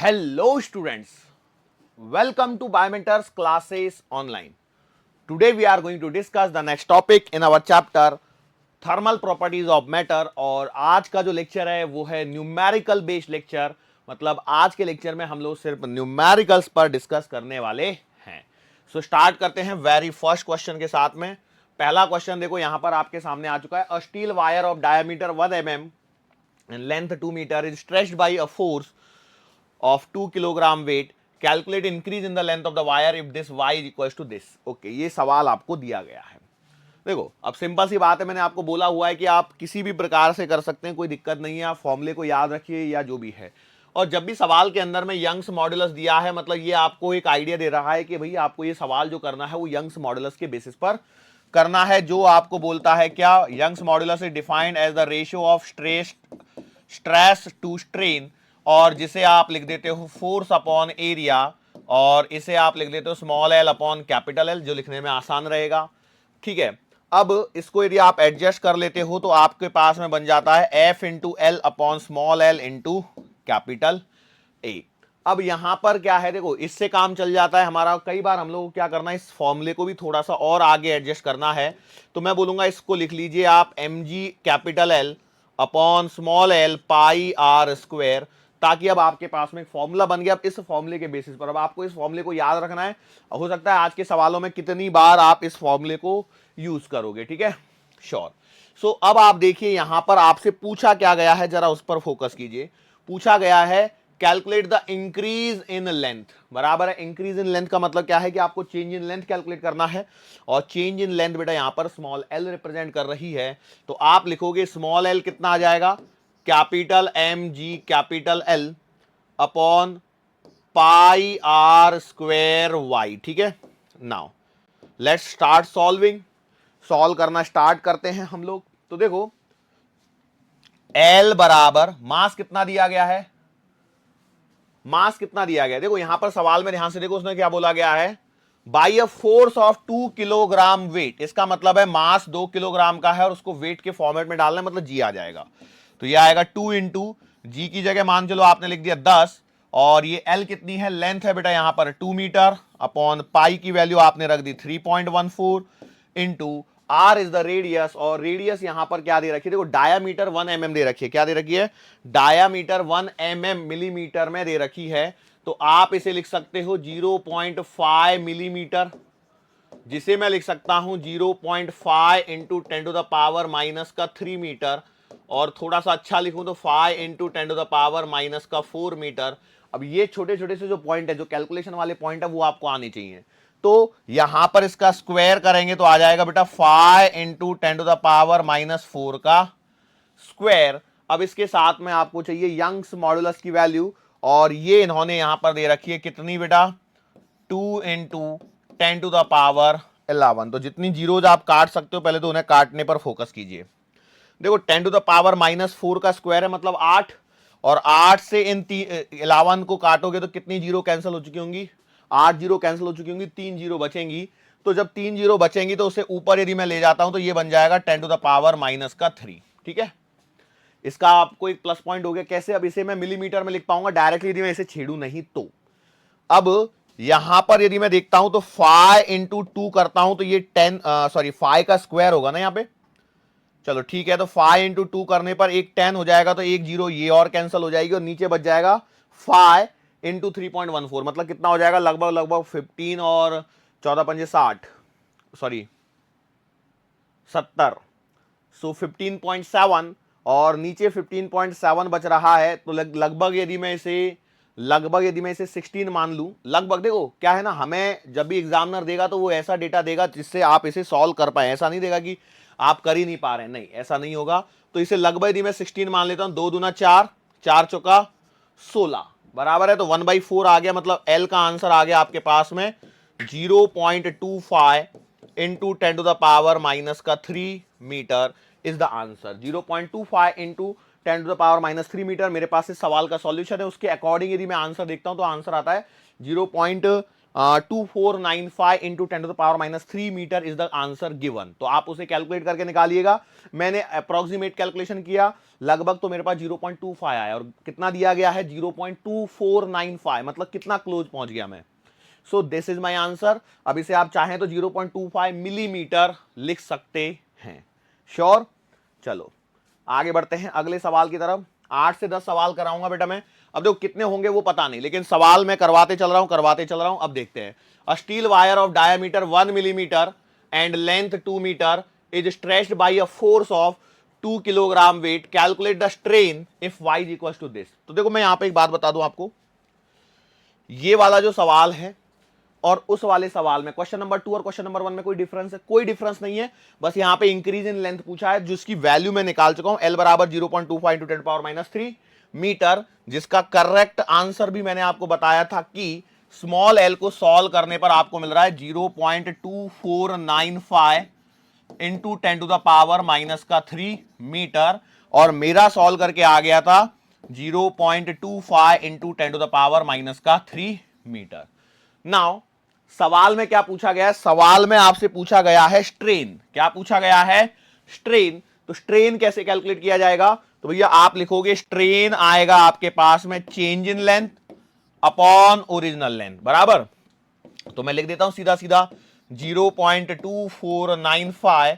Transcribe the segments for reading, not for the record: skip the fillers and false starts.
Hello students, welcome to Biomentors classes online. Today we are going to discuss the next topic in our chapter thermal properties of matter और आज का जो lecture है वो है numerical based lecture. मतलब आज के लेक्चर में हम लोग सिर्फ न्यूमेरिकल्स पर डिस्कस करने वाले हैं। सो स्टार्ट करते हैं वेरी फर्स्ट क्वेश्चन के साथ में। पहला क्वेश्चन देखो यहां पर आपके सामने आ चुका है। A steel wire of diameter 1 mm and length 2 meter is stretched by a force of 2 kilogram weight, calculate increase in the length of the wire if this y is equal to this. Okay, ये सवाल आपको दिया गया है। देखो अब simple सी बात है, मैंने आपको बोला हुआ है कि आप किसी भी प्रकार से कर सकते हैं, कोई दिक्कत नहीं है। आप फॉर्मूले को याद रखिए या जो भी है। और जब भी सवाल के अंदर में यंग्स मॉडुलस दिया है, मतलब ये आपको एक आइडिया दे रहा है कि भाई आपको ये सवाल जो करना है वो यंग्स मॉडुलस के बेसिस पर करना है, जो आपको बोलता है क्या, Young's modulus is defined as the ratio of stress to strain, और जिसे आप लिख देते हो फोर्स अपॉन एरिया, और इसे आप लिख देते हो small L upon capital L, जो लिखने में आसान रहेगा। ठीक है, अब इसको यदि आप एडजस्ट कर लेते हो तो आपके पास में बन जाता है F into L upon small L into capital A. अब यहां पर क्या है, देखो इससे काम चल जाता है हमारा। कई बार हम लोग को क्या करना है, इस फॉर्मूले को भी थोड़ा सा और आगे एडजस्ट करना है। तो मैं बोलूंगा इसको लिख लीजिए आप m g capital L upon small l pi are square, ताकि अब आपके पास में एक फॉर्मूला बन गया। अब इस फॉर्मूले के बेसिस पर अब आपको इस फॉर्मूले को याद रखना है। हो सकता है आज के सवालों में कितनी बार आप इस फॉर्मूले को यूज करोगे। ठीक है, श्योर। सो अब आप देखिए यहां पर आपसे पूछा क्या गया है, जरा उस पर फोकस कीजिए। पूछा गया है calculate the increase in length, बराबर है। इंक्रीज इन लेंथ का मतलब क्या है कि आपको चेंज इन लेंथ कैलकुलेट करना है, और चेंज इन लेंथ बेटा यहां पर स्मॉल एल रिप्रेजेंट कर रही है। तो आप लिखोगे स्मॉल एल कितना आ जाएगा, capital M g capital L upon pi r square y. ठीक है, now let's start solving. Solve करना स्टार्ट करते हैं हम लोग। तो देखो एल बराबर मास कितना दिया गया है, मास कितना दिया गया है। देखो यहां पर सवाल में ध्यान से देखो, उसने क्या बोला गया है, by a force of 2 kilogram wait. इसका मतलब है मास 2 किलोग्राम का है और उसको वेट के फॉर्मेट में डालना है, मतलब जी आ जाएगा। तो ये आएगा 2 इंटू जी की जगह मान चलो आपने लिख दिया 10, और ये एल कितनी है, लेंथ है बेटा यहां पर 2 मीटर, अपॉन पाई की वैल्यू आपने रख दी 3.14 into r is the radius, और रेडियस यहां पर क्या दे रखी है, देखो डायामीटर 1 mm दे रखी है। क्या दे रखी है, डायामीटर 1 mm मिलीमीटर में दे रखी है। तो आप इसे लिख सकते हो 0.5 मिलीमीटर, जिसे मैं लिख सकता हूं 0.5 into 10 to the power minus का 3 मीटर, और थोड़ा सा अच्छा लिखूं तो 5 into 10 to the power minus का 4 मीटर। अब ये छोटे छोटे से जो पॉइंट है, जो कैलकुलेशन वाले पॉइंट है, वो आपको आने चाहिए। तो यहां पर इसका स्क्वायर करेंगे तो आ जाएगा बेटा 5 into 10 to the power minus 4 का स्क्वायर। अब इसके साथ में आपको चाहिए यंग्स मॉडुलस की वैल्यू, और ये इन्होंने यहां पर दे रखी है कितनी बेटा, 2 इंटू 10 टू द पावर 11। तो जितनी जीरोज आप काट सकते हो पहले तो उन्हें काटने पर फोकस कीजिए। देखो 10 टू द पावर माइनस 4 का स्क्वायर है मतलब 8, और 8 से इन 11 को काटोगे तो कितनी जीरो कैंसिल हो चुकी होंगी, 8 जीरो कैंसिल हो चुकी होंगी, 3 जीरो बचेंगी। तो जब 3 जीरो बचेंगी तो उसे ऊपर यदि मैं ले जाता हूं तो ये बन जाएगा 10 टू द पावर माइनस का 3। ठीक है, इसका आपको एक प्लस पॉइंट हो गया। कैसे, अब इसे मैं मिलीमीटर में लिख पाऊंगा डायरेक्टली यदि मैं इसे छेड़ू नहीं तो। अब यहां पर यदि मैं देखता हूं तो 5 इंटू 2 करता हूं तो ये 5 का स्क्वायर होगा ना यहाँ पे। चलो ठीक है, तो 5 इंटू 2 करने पर एक 10 हो जाएगा, तो एक जीरो ये और कैंसिल हो जाएगी, और नीचे बच जाएगा 5 इंटू 3.14, मतलब कितना हो जाएगा, लगभग लगभग 15 और 14 पंजे 60, सॉरी 70। सो 15.7, और नीचे 15.7 बच रहा है। तो लगभग यदि मैं इसे 16 मान लूं, लगभग। देखो क्या है ना, हमें जब भी एग्जामिनर देगा तो वो ऐसा डेटा देगा जिससे आप इसे सॉल्व कर पाए। ऐसा नहीं देगा कि आप कर ही नहीं पा रहे हैं, नहीं ऐसा नहीं होगा। तो इसे लगभग यदि मैं 16 मान लेता हूं, 2 दूना 4, 4 चौका 16, बराबर है। तो 1/4 आ गया, मतलब एल का आंसर आ गया आपके पास में 0.25 into 10 to the power minus का 3 metre is the answer. 0.25 into 10 to the power minus 3 metre मेरे पास इस सवाल का सॉल्यूशन है। उसके अकॉर्डिंग यदि मैं आंसर देखता हूं तो आंसर आता है 2495 into 10⁻³ metre is the answer given. तो आप उसे कैलकुलेट करके निकालिएगा। मैंने अप्रोक्सीमेट कैलकुलेशन किया, लगभग तो मेरे पास 0.25 आया, और कितना दिया गया है 0.2495, मतलब कितना क्लोज पहुंच गया मैं। So this is my answer. अब इसे आप चाहें तो 0.25 मिलीमीटर लिख सकते हैं। श्योर। चलो आगे बढ़ते हैं अगले सवाल की तरफ। 8 से 10 सवाल कराऊंगा बेटा मैं। अब देखो कितने होंगे वो पता नहीं, लेकिन सवाल मैं करवाते चल रहा हूं। अब देखते हैं। A steel wire of diameter 1 millimetre and length 2 metre is stretched by a force of 2 kilogram weight, calculate the strain if y is equal to this. तो देखो मैं यहां पे एक बात बता दूं आपको, ये वाला जो सवाल है और उस वाले सवाल में क्वेश्चन नंबर 2 और क्वेश्चन नंबर 1 में कोई डिफरेंस है? कोई डिफरेंस नहीं है। बस यहां पे इंक्रीज इन लेंथ पूछा है, जिसकी वैल्यू मैं निकाल चुका हूं, L बराबर 0.25 इंटू 10⁻³ मीटर, जिसका करेक्ट आंसर भी मैंने आपको बताया था कि स्मॉल एल को सॉल्व करने पर आपको मिल रहा है 0.2495 इंटू 10⁻³ मीटर, और मेरा सॉल्व करके आ गया था 0.25 इंटू 10⁻³ मीटर। नाउ सवाल में क्या पूछा गया है? सवाल में आपसे पूछा गया है स्ट्रेन। क्या पूछा गया है? स्ट्रेन। तो स्ट्रेन कैसे कैलकुलेट किया जाएगा? तो भैया आप लिखोगे स्ट्रेन आएगा आपके पास में change in length upon original length, बराबर। तो मैं लिख देता हूं सीधा सीधा 0.2495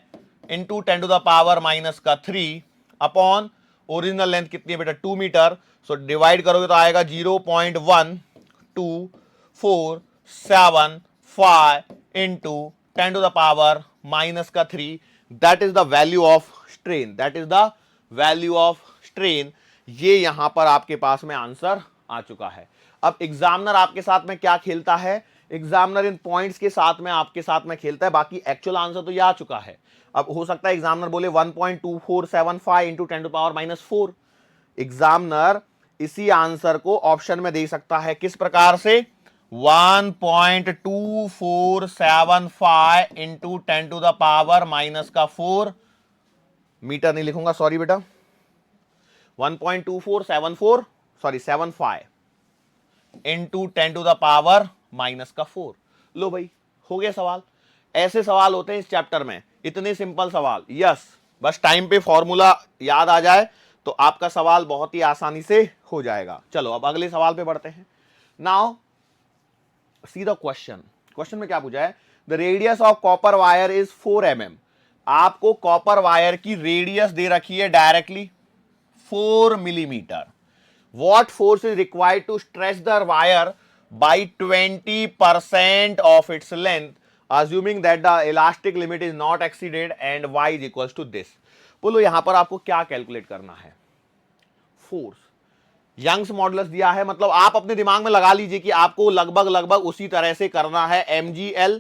इंटू 10⁻³ अपॉन ओरिजिनल लेंथ कितनी है बेटा? 2 मीटर। सो डिवाइड करोगे तो आएगा 0.1247 into 10⁻³ that is the value of strain. That is the value of strain. ये यहां पर आपके पास में आंसर आ चुका है। अब एग्जामिनर आपके साथ में क्या खेलता है? एग्जामिनर इन पॉइंट्स के साथ में आपके साथ में खेलता है, बाकी एक्चुअल आंसर तो ये आ चुका है। अब हो सकता है एग्जामिनर बोले 1.2475 इंटू 10⁻⁴। एग्जामिनर इसी आंसर को ऑप्शन में दे सकता है, किस प्रकार से? 1.2475 इंटू 10⁻⁴ मीटर नहीं लिखूंगा, सॉरी बेटा, 1.2475 इंटू 10⁻⁴। लो भाई, हो गया सवाल। ऐसे सवाल होते हैं इस चैप्टर में, इतने सिंपल सवाल। यस, बस टाइम पे फॉर्मूला याद आ जाए तो आपका सवाल बहुत ही आसानी से हो जाएगा। चलो अब अगले सवाल पे बढ़ते हैं। Now see the question. Question में क्या पूछा है? The radius of copper wire is 4 mm। आपको कॉपर वायर की रेडियस दे रखी है directly 4 millimetre. What force is required to stretch the wire by 20% of its length, assuming that the elastic limit is not exceeded and y is equals to this। बोलो यहां पर आपको क्या calculate करना है? फोर्स, यंग्स मॉडुलस दिया है, मतलब आप अपने दिमाग में लगा लीजिए कि आपको लगभग लगभग उसी तरह से करना है। mgl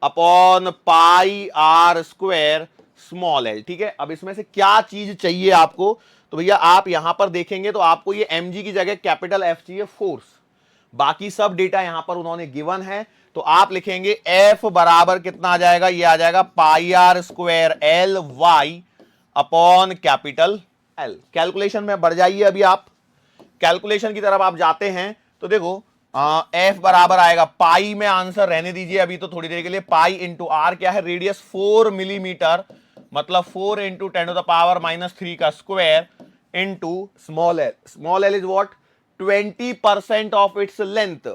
upon pi are square small l. ठीक है, अब इसमें से क्या चीज चाहिए आपको? तो भैया आप यहां पर देखेंगे तो आपको ये mg की जगह कैपिटल F चाहिए, फोर्स। बाकी सब डेटा यहां पर उन्होंने गिवन है, तो आप लिखेंगे F बराबर कितना आ जाएगा? ये आ जाएगा pi are square L Y upon capital L. Calculation में बढ़ जाइए। अभी आप कैलकुलेशन की तरफ आप जाते हैं तो देखो एफ बराबर आएगा, पाई में आंसर रहने दीजिए अभी तो थोड़ी देर के लिए। पाई इंटू आर क्या है? रेडियस 4 मिलीमीटर, मतलब 4 इंटू 10⁻³ का square into small L. Small L is what? 20% of its length.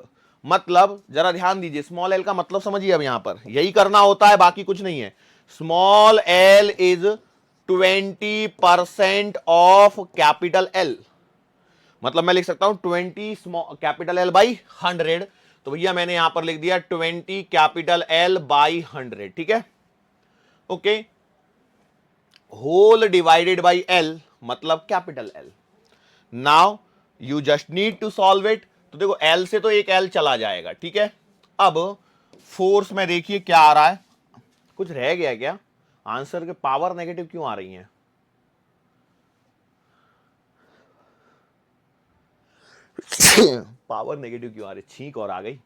मतलब जरा ध्यान दीजिए, स्मॉल एल का मतलब समझिए, अब यहां पर यही करना होता है, बाकी कुछ नहीं है। Small L is 20% of capital L, मतलब मैं लिख सकता हूं 20 कैपिटल एल बाई 100। तो भैया मैंने यहां पर लिख दिया 20 कैपिटल एल बाई 100। ठीक है, okay. Whole divided by L मतलब capital L. Now you just need to solve it. तो देखो एल से तो एक एल चला जाएगा, ठीक है। अब फोर्स में देखिए क्या आ रहा है, कुछ रह गया क्या? आंसर के पावर नेगेटिव क्यों आ रही है? पावर नेगेटिव क्यों आ रही? छींक और आ गई।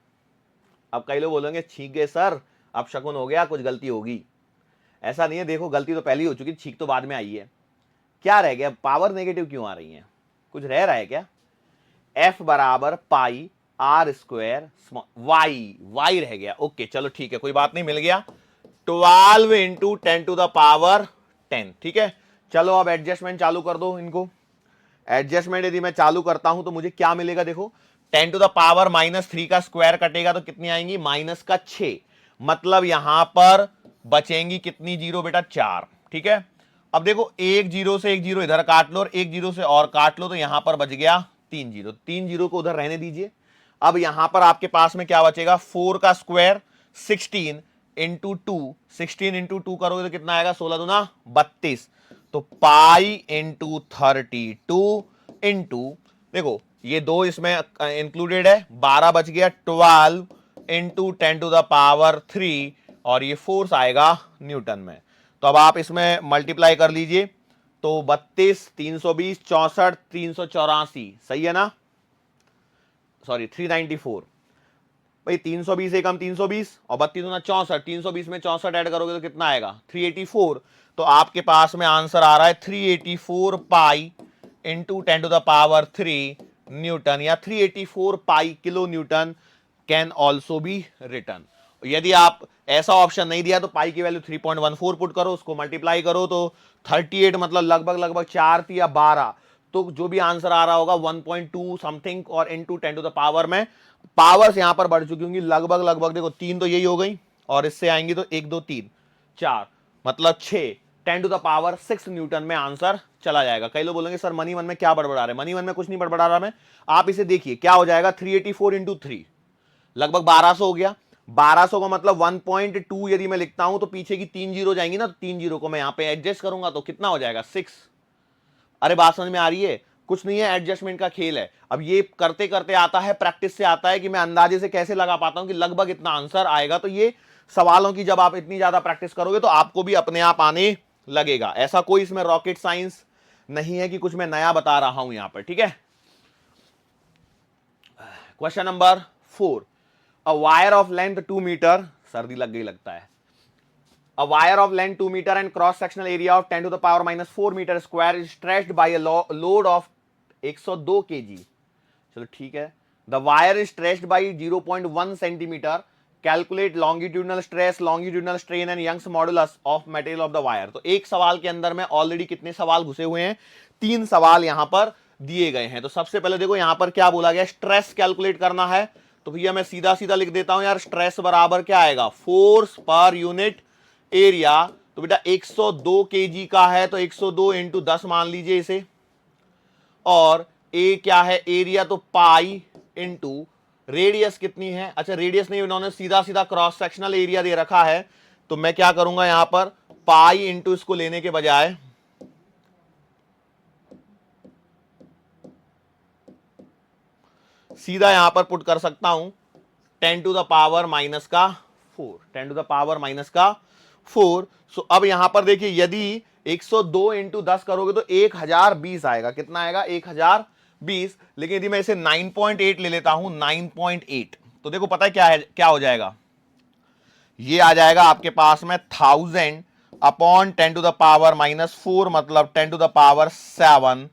अब कई लोग बोलेंगे छींक गए सर, अब शकुन हो गया, कुछ गलती होगी। ऐसा नहीं है, देखो गलती तो पहले ही हो चुकी, छींक तो बाद में आई है। क्या रह गया? पावर नेगेटिव क्यों आ रही है? कुछ रह रहा है क्या? एफ बराबर पाई आर स्क्वायर वाई रह गया। ओके चलो ठीक है, कोई बात नहीं, मिल गया। 12 इंटू 10⁻10। ठीक है, चलो अब एडजस्टमेंट चालू कर दो इनको। एडजस्टमेंट यदि मैं चालू करता हूं तो मुझे क्या मिलेगा, देखो 10⁻−3 का स्क्वायर कटेगा तो कितनी आएंगी, -6। मतलब यहां पर बचेंगी कितनी जीरो बेटा, 4। ठीक है, अब देखो एक जीरो से एक जीरो इधर काट लो और एक जीरो से और काट लो, तो यहां पर बच गया 3 जीरो। 3 जीरो को उधर रहने दीजिए। अब यहां पर आपके पास में क्या बचेगा, 4 का स्क्वायर 16 इंटू 2, 16 इंटू 2 करोगे तो कितना आएगा, 16 दूना 32। तो पाई इंटू 32 इंटू, देखो ये दो इसमें इंक्लूडेड है, 12 बच गया, 12 इंटू 10⁻3 और ये फोर्स आएगा न्यूटन में। तो अब आप इसमें मल्टीप्लाई कर लीजिए, तो 32, 320, 64, 384, सही है ना, सॉरी 394। भाई 320 एकम 320 और 32 दूना 64, 320 में 64 ऐड करोगे तो कितना आएगा, 384। तो आपके पास में आंसर आ रहा है 384 पाई इंटू 10⁻3 न्यूटन, या 384 pi kilo newton can also be written. यदि आप ऐसा ऑप्शन नहीं दिया तो पाई की वैल्यू 3.14 पुट करो, उसको मल्टीप्लाई करो तो 38, मतलब लगभग 4 या 12, तो जो भी आंसर आ रहा होगा 1.2 समथिंग और इनटू 10 में पावर्स यहां पर बढ़ चुकी होंगी लगभग देखो 3 तो यही हो गई और इससे आएंगी तो 1 2 3 4, मतलब 6, 10⁻6 न्यूटन में आंसर चला जाएगा। कई लोग बोलेंगे सर मनी वन में क्या बड़बड़ा रहे, मनी वन में कुछ नहीं बड़बड़ा रहा मैं, आप इसे देखिए क्या हो जाएगा, 384 इंटू 3 लगभग 1200 हो गया। 1200 का मतलब 1.2 यदि मैं लिखता हूं तो पीछे की 3 जीरो जाएंगी ना, तो 3 जीरो को मैं यहां पे एडजस्ट करूंगा तो कितना हो जाएगा, 6। अरे बात समझ में आ रही है, कुछ नहीं है, एडजस्टमेंट का खेल है। अब ये करते करते आता है, प्रैक्टिस से आता है कि मैं अंदाजे से कैसे लगा पाता हूं कि लगभग इतना आंसर आएगा। तो ये सवालों की जब आप इतनी ज्यादा प्रैक्टिस करोगे तो आपको भी अपने आप आने लगेगा। ऐसा कोई इसमें रॉकेट साइंस नहीं है कि कुछ मैं नया बता रहा हूं यहां पर। ठीक है, question number 4, a wire of length 2 metre, सर्दी लग गई लगता है, a wire of length 2 meter and cross sectional area of 10⁻⁻4 meter square is stretched by a load of 102 kg। चलो ठीक है, the wire is stretched by 0.1 centimeter, calculate longitudinal stress, longitudinal strain and Young's modulus of material of the wire। तो एक सवाल के अंदर में already कितने सवाल घुसे हुए हैं, 3 सवाल यहां पर दिए गए हैं। तो सबसे पहले देखो यहां पर क्या बोला गया, स्ट्रेस कैलकुलेट करना है। तो भैया मैं सीधा सीधा लिख देता हूं यार, स्ट्रेस बराबर क्या आएगा, फोर्स पर यूनिट एरिया। तो बेटा 102 केजी का है तो 102 इंटू 10 मान लीजिए इसे, और ए क्या है, एरिया, तो पाई इंटू रेडियस कितनी है, अच्छा रेडियस नहीं, उन्होंने सीधा सीधा क्रॉस सेक्शनल एरिया दे रखा है, तो मैं क्या करूंगा यहां पर पाई इंटू इसको लेने के बजाय सीधा यहां पर पुट कर सकता हूं 10⁻⁻4, 10⁻⁻4। सो अब यहां पर देखिए यदि 102 इंटू 10 करोगे तो 1020 आएगा, कितना आएगा, 1020। लेकिन यदि मैं इसे 9.8 ले लेता हूं, 9.8, तो देखो पता है क्या है, क्या हो जाएगा, ये आ जाएगा आपके पास में 1000 अपॉन 10⁻⁻4, मतलब 10⁻7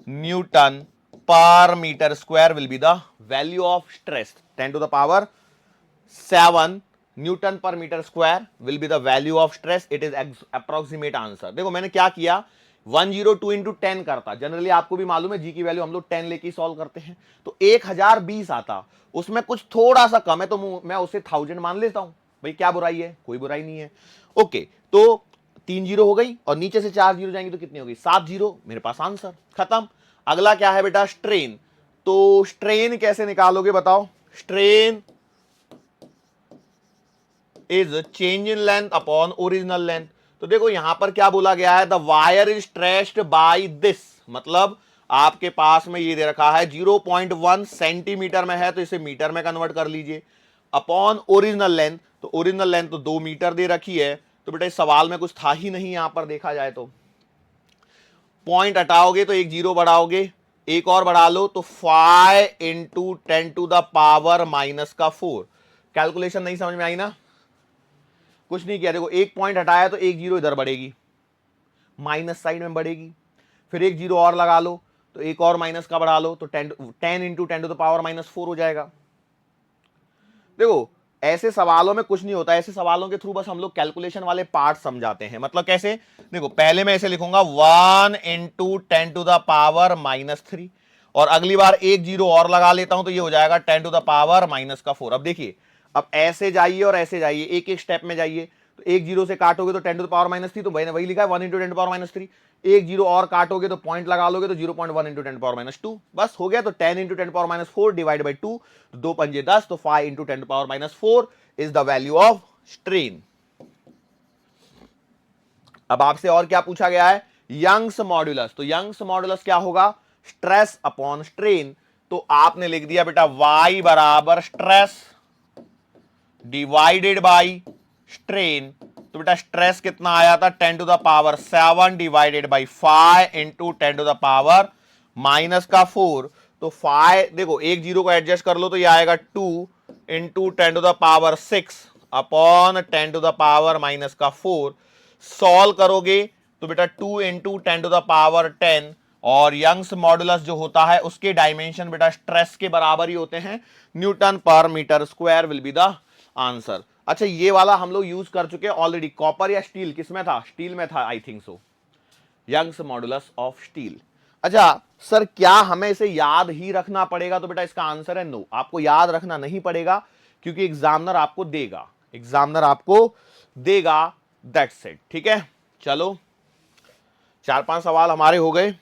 न्यूटन पर metre square will be the value of stress. 10⁻7 newton पर metre square will be the value of stress. It is approximate answer. देखो मैंने क्या किया, 102 इंटू 10 करता, जनरली आपको भी मालूम है जी की वैल्यू हम लोग 10 लेके सॉल्व करते हैं, तो 1020 आता, उसमें कुछ थोड़ा सा कम है तो मैं उसे 1000 मान लेता हूं, भाई क्या बुराई है, कोई बुराई नहीं है। ओके, तो 3 जीरो हो गई और नीचे से 4 जीरो जाएंगे तो कितनी होगी, 7 जीरो, मेरे पास आंसर खत्म। अगला क्या है बेटा, स्ट्रेन। तो स्ट्रेन कैसे निकालोगे बताओ, strain is change in length upon original length. तो देखो यहां पर क्या बोला गया है, the wire is stretched by this, मतलब आपके पास में ये दे रखा है 0.1 सेंटीमीटर में है तो इसे मीटर में कन्वर्ट कर लीजिए, अपॉन ओरिजिनल लेंथ, तो ओरिजिनल लेंथ तो 2 मीटर दे रखी है। तो बेटा इस सवाल में कुछ था ही नहीं, यहां पर देखा जाए तो पॉइंट हटाओगे तो एक जीरो बढ़ाओगे, एक और बढ़ा लो तो 5 इंटू 10⁻⁻4। कैलकुलेशन नहीं समझ में आई ना, कुछ नहीं किया, देखो एक पॉइंट हटाया तो एक जीरो इधर बढ़ेगी, माइनस साइड में बढ़ेगी, फिर एक जीरो और लगा लो तो एक और माइनस का बढ़ा लो तो 10 इंटू 10⁻⁻4 हो जाएगा। देखो ऐसे सवालों में कुछ नहीं होता, ऐसे सवालों के थ्रू बस हम लोग कैलकुलेशन वाले पार्ट समझाते हैं। मतलब कैसे, देखो पहले मैं ऐसे लिखूंगा 1 इंटू 10⁻³ और अगली बार एक जीरो और लगा लेता हूं तो ये हो जाएगा 10⁻⁻⁴। अब देखिए, अब ऐसे जाइए और ऐसे जाइए, एक एक स्टेप में जाइए, तो एक जीरो से काटोगे तो 10⁻⁻3, तो मैंने वही लिखा है 1 इंटू 10⁻3। एक जीरो और काटोगे तो पॉइंट लगा लोगे तो 0.1 इंटू 10⁻², बस हो गया। तो 10 इंटू 10⁻4 डिवाइड बाई 2, तो 2 पंजे 10, तो 5 into 10⁻4 is the value of strain. अब आपसे और क्या पूछा गया है, यंग्स मॉड्यूलस। तो यंग्स मॉड्यूलस क्या होगा, स्ट्रेस अपॉन स्ट्रेन। तो आपने लिख दिया बेटा y बराबर स्ट्रेस डिवाइडेड बाई स्ट्रेन। तो बेटा स्ट्रेस कितना आया था, 10⁻7 डिवाइडेड बाई 5 इंटू 10⁻⁻⁴। तो 5, देखो एक जीरो को एडजस्ट कर लो तो ये आएगा 2 इंटू 10⁻6 अपॉन 10⁻⁻⁴। सॉल्व करोगे तो बेटा 2 इंटू 10⁻10, और यंग्स मॉडुलस जो होता है उसके डायमेंशन बेटा स्ट्रेस के बराबर ही होते हैं, न्यूटन पर metre square will be the answer. अच्छा ये वाला हम लोग यूज कर चुके हैं ऑलरेडी, कॉपर या स्टील, किसमें था, स्टील में था I think so, Young's modulus of steel. अच्छा सर क्या हमें इसे याद ही रखना पड़ेगा, तो बेटा इसका आंसर है नो, आपको याद रखना नहीं पड़ेगा, क्योंकि एग्जामिनर आपको देगा, एग्जामिनर आपको देगा, दैट्स इट। ठीक है, चलो 4-5 सवाल हमारे हो गए।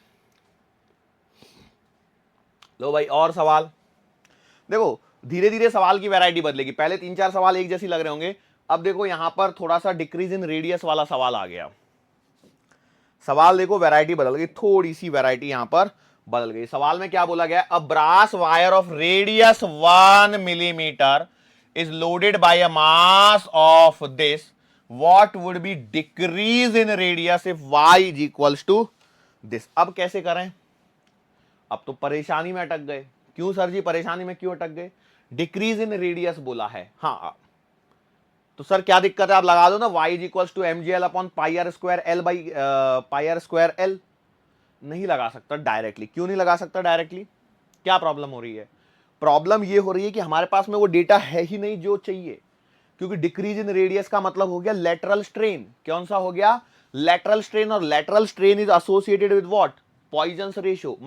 लो भाई और सवाल, देखो धीरे धीरे सवाल की वैरायटी बदलेगी, पहले 3-4 सवाल एक जैसी लग रहे होंगे, अब देखो यहां पर थोड़ा सा डिक्रीज इन रेडियस वाला सवाल आ गया। सवाल देखो वैरायटी बदल गई, थोड़ी सी वैरायटी यहां पर बदल गई। सवाल में क्या बोला गया, a brass wire of radius 1 millimetre is loaded by a mass of this, what would be decrease in radius if y is equals to this. अब कैसे करें, अब तो परेशानी में अटक गए। क्यों सर जी परेशानी में क्यों अटक गए, डिक्रीज इन रेडियस बोला है, हाँ तो सर क्या दिक्कत है, आप लगा दो ना y is equals to mgl upon pi are square l by pi are square l. नहीं लगा सकता डायरेक्टली, क्यों नहीं लगा सकता डायरेक्टली, क्या प्रॉब्लम हो रही है, प्रॉब्लम ये हो रही है कि हमारे पास में वो डेटा है ही नहीं जो चाहिए, क्योंकि डिक्रीज इन रेडियस का मतलब हो गया लेटरल स्ट्रेन। कौन सा हो गया, लेटरल स्ट्रेन, और lateral strain is associated with what, Poisson's ratio.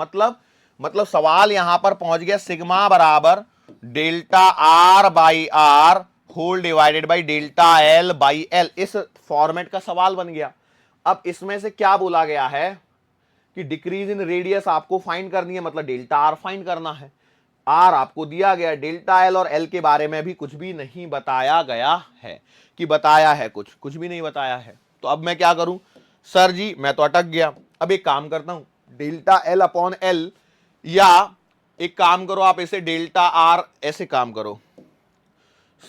मतलब सवाल यहां पर पहुंच गया सिग्मा बराबर delta r by r whole divided by delta l by l, इस फॉर्मेट का सवाल बन गया। अब इसमें से क्या बोला गया है कि डिक्रीज इन रेडियस आपको फाइंड करनी है, मतलब डेल्टा आर फाइंड करना है, आर आपको दिया गया, डेल्टा एल और एल के बारे में भी कुछ भी नहीं बताया गया है, कि बताया है कुछ भी नहीं बताया है। तो अब मैं क्या करूं सर जी, मैं तो अटक गया। अब एक काम करता हूं, डेल्टा एल अपॉन एल, या एक काम करो आप इसे डेल्टा आर, ऐसे काम करो,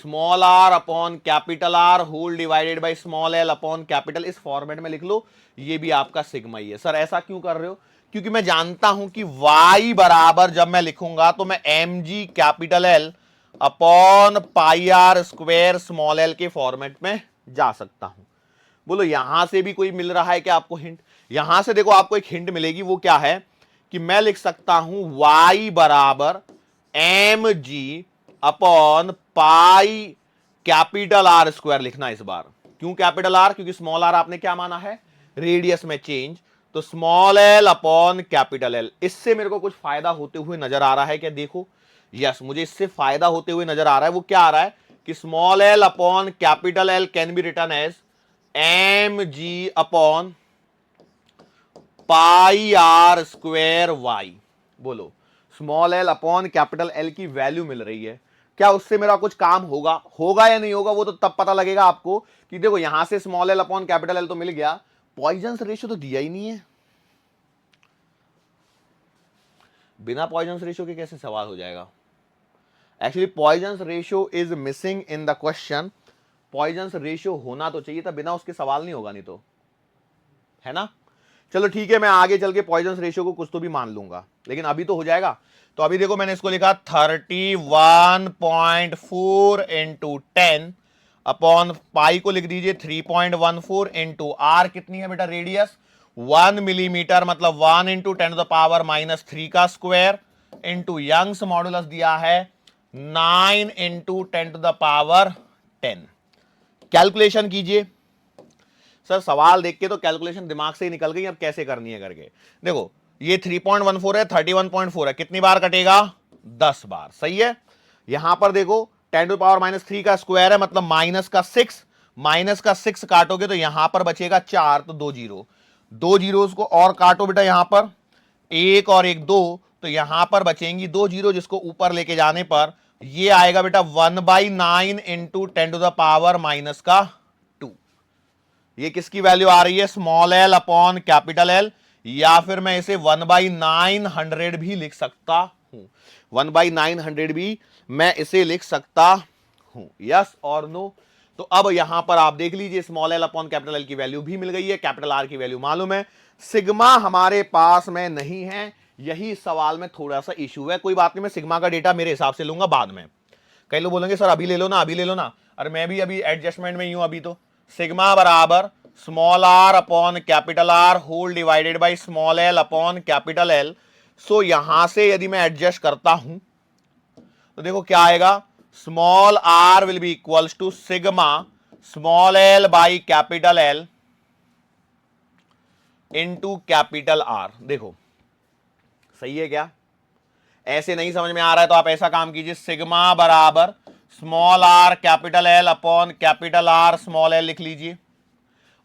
small are upon capital R whole divided by small L upon capital, इस फॉर्मेट में लिख लो, ये भी आपका सिग्मा ही है। सर ऐसा क्यों कर रहे हो, क्योंकि मैं जानता हूं कि y बराबर जब मैं लिखूंगा तो मैं mg capital L upon pi are square small l के फॉर्मेट में जा सकता हूं। बोलो यहां से भी कोई मिल रहा है क्या आपको हिंट, यहां से देखो आपको एक हिंट मिलेगी, वो क्या है कि मैं लिख सकता हूं y बराबर mg upon pi capital R square लिखना इस बार। क्यों कैपिटल आर, क्योंकि स्मॉल आर आपने क्या माना है, रेडियस में चेंज, तो small L upon capital L. इससे मेरे को कुछ फायदा होते हुए नजर आ रहा है क्या, देखो यस मुझे इससे फायदा होते हुए नजर आ रहा है। वो क्या आ रहा है कि small L upon capital L can be written as M G upon pi are square Y. बोलो small L upon capital L की वैल्यू मिल रही है, क्या उससे मेरा कुछ काम होगा या नहीं होगा, वो तो तब पता लगेगा आपको कि देखो यहां से small L upon capital L तो मिल गया, पॉइजन्स रेशियो तो दिया ही नहीं है, बिना पॉइजन्स रेशियो के कैसे सवाल हो जाएगा। Actually Poisson's ratio is missing in the question, Poisson's ratio होना तो चाहिए था, बिना उसके सवाल नहीं होगा, नहीं तो है ना। चलो ठीक है, मैं आगे चल के पॉइजन्स रेशियो को कुछ तो भी मान लूंगा, लेकिन अभी तो हो जाएगा। तो अभी देखो मैंने इसको लिखा 31.4 इंटू 10 अपॉन पाई को लिख दीजिए 3.14 इंटू आर कितनी है बेटा रेडियस 1 मिलीमीटर, मतलब 1 इंटू 10⁻³ का स्क्वायर इंटू यंग्स मॉडुलस दिया है 9 इंटू 10⁻10। कैलकुलेशन कीजिए। सर सवाल देख के तो कैलकुलेशन दिमाग से ही निकल गई, अब कैसे करनी है करके। देखो ये 3.14 है, 31.4 है, कितनी बार कटेगा? 10 बार, सही है। यहां पर देखो 10⁻³ का स्क्वायर है, मतलब माइनस का 6 काटोगे तो यहां पर बचेगा 4, तो 2 जीरो, 2 जीरोस को और काटो बेटा, यहां पर 1 और 1 2, तो यहां पर बचेंगी 2 जीरो, जिसको ऊपर लेके जाने पर ये आएगा बेटा 1/9 इंटू 10⁻⁻²। ये किसकी वैल्यू आ रही है? Small L upon capital L, या फिर मैं इसे 1/900 भी लिख सकता हूं। 1/900 भी मैं इसे लिख सकता हूं। यस और नो? तो अब यहां पर आप देख लीजिए, small L upon capital L की वैल्यू भी मिल गई है, कैपिटल आर की वैल्यू मालूम है, सिग्मा हमारे पास में नहीं है। यही सवाल में थोड़ा सा इशू है। कोई बात नहीं, मैं सिग्मा का डेटा मेरे हिसाब से लूंगा बाद में। कई लोग बोलेंगे सर अभी ले लो ना, अभी ले लो ना। अरे मैं भी अभी एडजस्टमेंट में ही हूं। अभी तो सिग्मा बराबर small are upon capital R whole divided by small L upon capital L. So यहां से यदि मैं एडजस्ट करता हूं तो देखो क्या आएगा, small r will be equals to sigma small l by capital L into capital R. देखो सही है क्या? ऐसे नहीं समझ में आ रहा है तो आप ऐसा काम कीजिए, सिग्मा बराबर small are capital L upon capital are small L लिख लीजिए।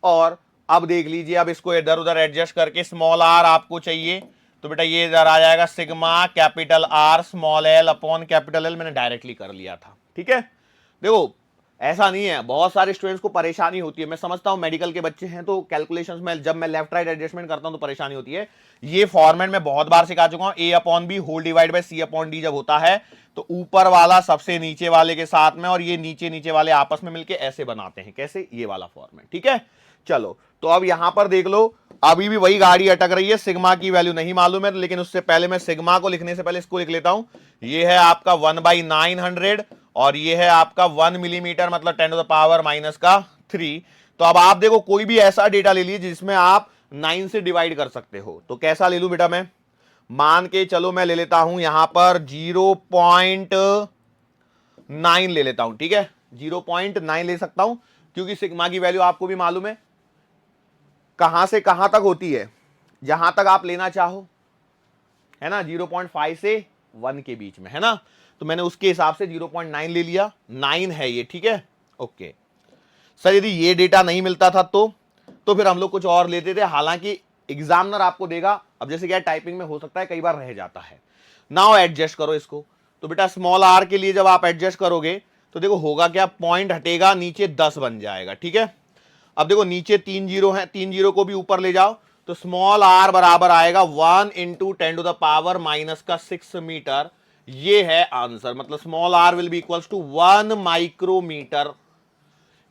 और अब देख लीजिए, अब इसको इधर उधर एडजस्ट करके स्मॉल आर आपको चाहिए तो बेटा ये इधर आ जाएगा sigma capital R small L upon capital L. मैंने डायरेक्टली कर लिया था, ठीक है। देखो ऐसा नहीं है, बहुत सारे स्टूडेंट्स को परेशानी होती है। मैं समझता हूं मेडिकल के बच्चे हैं तो कैलकुलेशंस में जब मैं लेफ्ट राइट एडजस्टमेंट करता हूं तो परेशानी होती है। ये फॉर्मेट में बहुत बार सिखा चुका हूं, A upon B whole divide by C upon D जब होता है तो ऊपर वाला सबसे नीचे वाले के साथ में और ये नीचे नीचे वाले आपस में मिलके ऐसे बनाते हैं। कैसे? ये वाला फॉर्मेट, ठीक है। चलो तो अब यहां पर देख लो, अभी भी वही गाड़ी अटक रही है, सिग्मा की वैल्यू नहीं मालूम है, लेकिन उससे पहले मैं सिग्मा को लिखने से पहले इसको लिख लेता हूं। ये है आपका 1/900 और ये है आपका 1 मिलीमीटर, मतलब 10⁻⁻³ तो अब आप देखो कोई भी ऐसा डेटा ले लीजिए जिसमें आप 9 से डिवाइड कर सकते हो। तो कैसा ले लूं बेटा मैं? मान के चलो मैं ले लेता हूं यहां पर 0.9 ले लेता हूं, ठीक है। 0.9 ले सकता हूं क्योंकि सिग्मा की वैल्यू आपको भी मालूम है कहां से कहां तक होती है, जहां तक आप लेना चाहो, है ना। 0.5 से 1 के बीच में, है ना। तो मैंने उसके हिसाब से 0.9 ले लिया, 9 है ये, ठीक है। ओके सर, यदि ये डेटा नहीं मिलता था तो फिर हम लोग कुछ और लेते थे, हालांकि एग्जामिनर आपको देगा। अब जैसे क्या टाइपिंग में हो सकता है कई बार रह जाता है। नाउ एडजस्ट करो इसको। तो बेटा स्मॉल आर के लिए जब आप एडजस्ट करोगे तो देखो होगा क्या, पॉइंट हटेगा, नीचे 10 बन जाएगा, ठीक है। अब देखो नीचे 3 जीरो है, 3 जीरो को भी ऊपर ले जाओ तो स्मॉल आर बराबर आएगा 1 इंटू 10⁻⁻⁻6 मीटर। ये है आंसर, मतलब small r will be equals to 1 micrometre.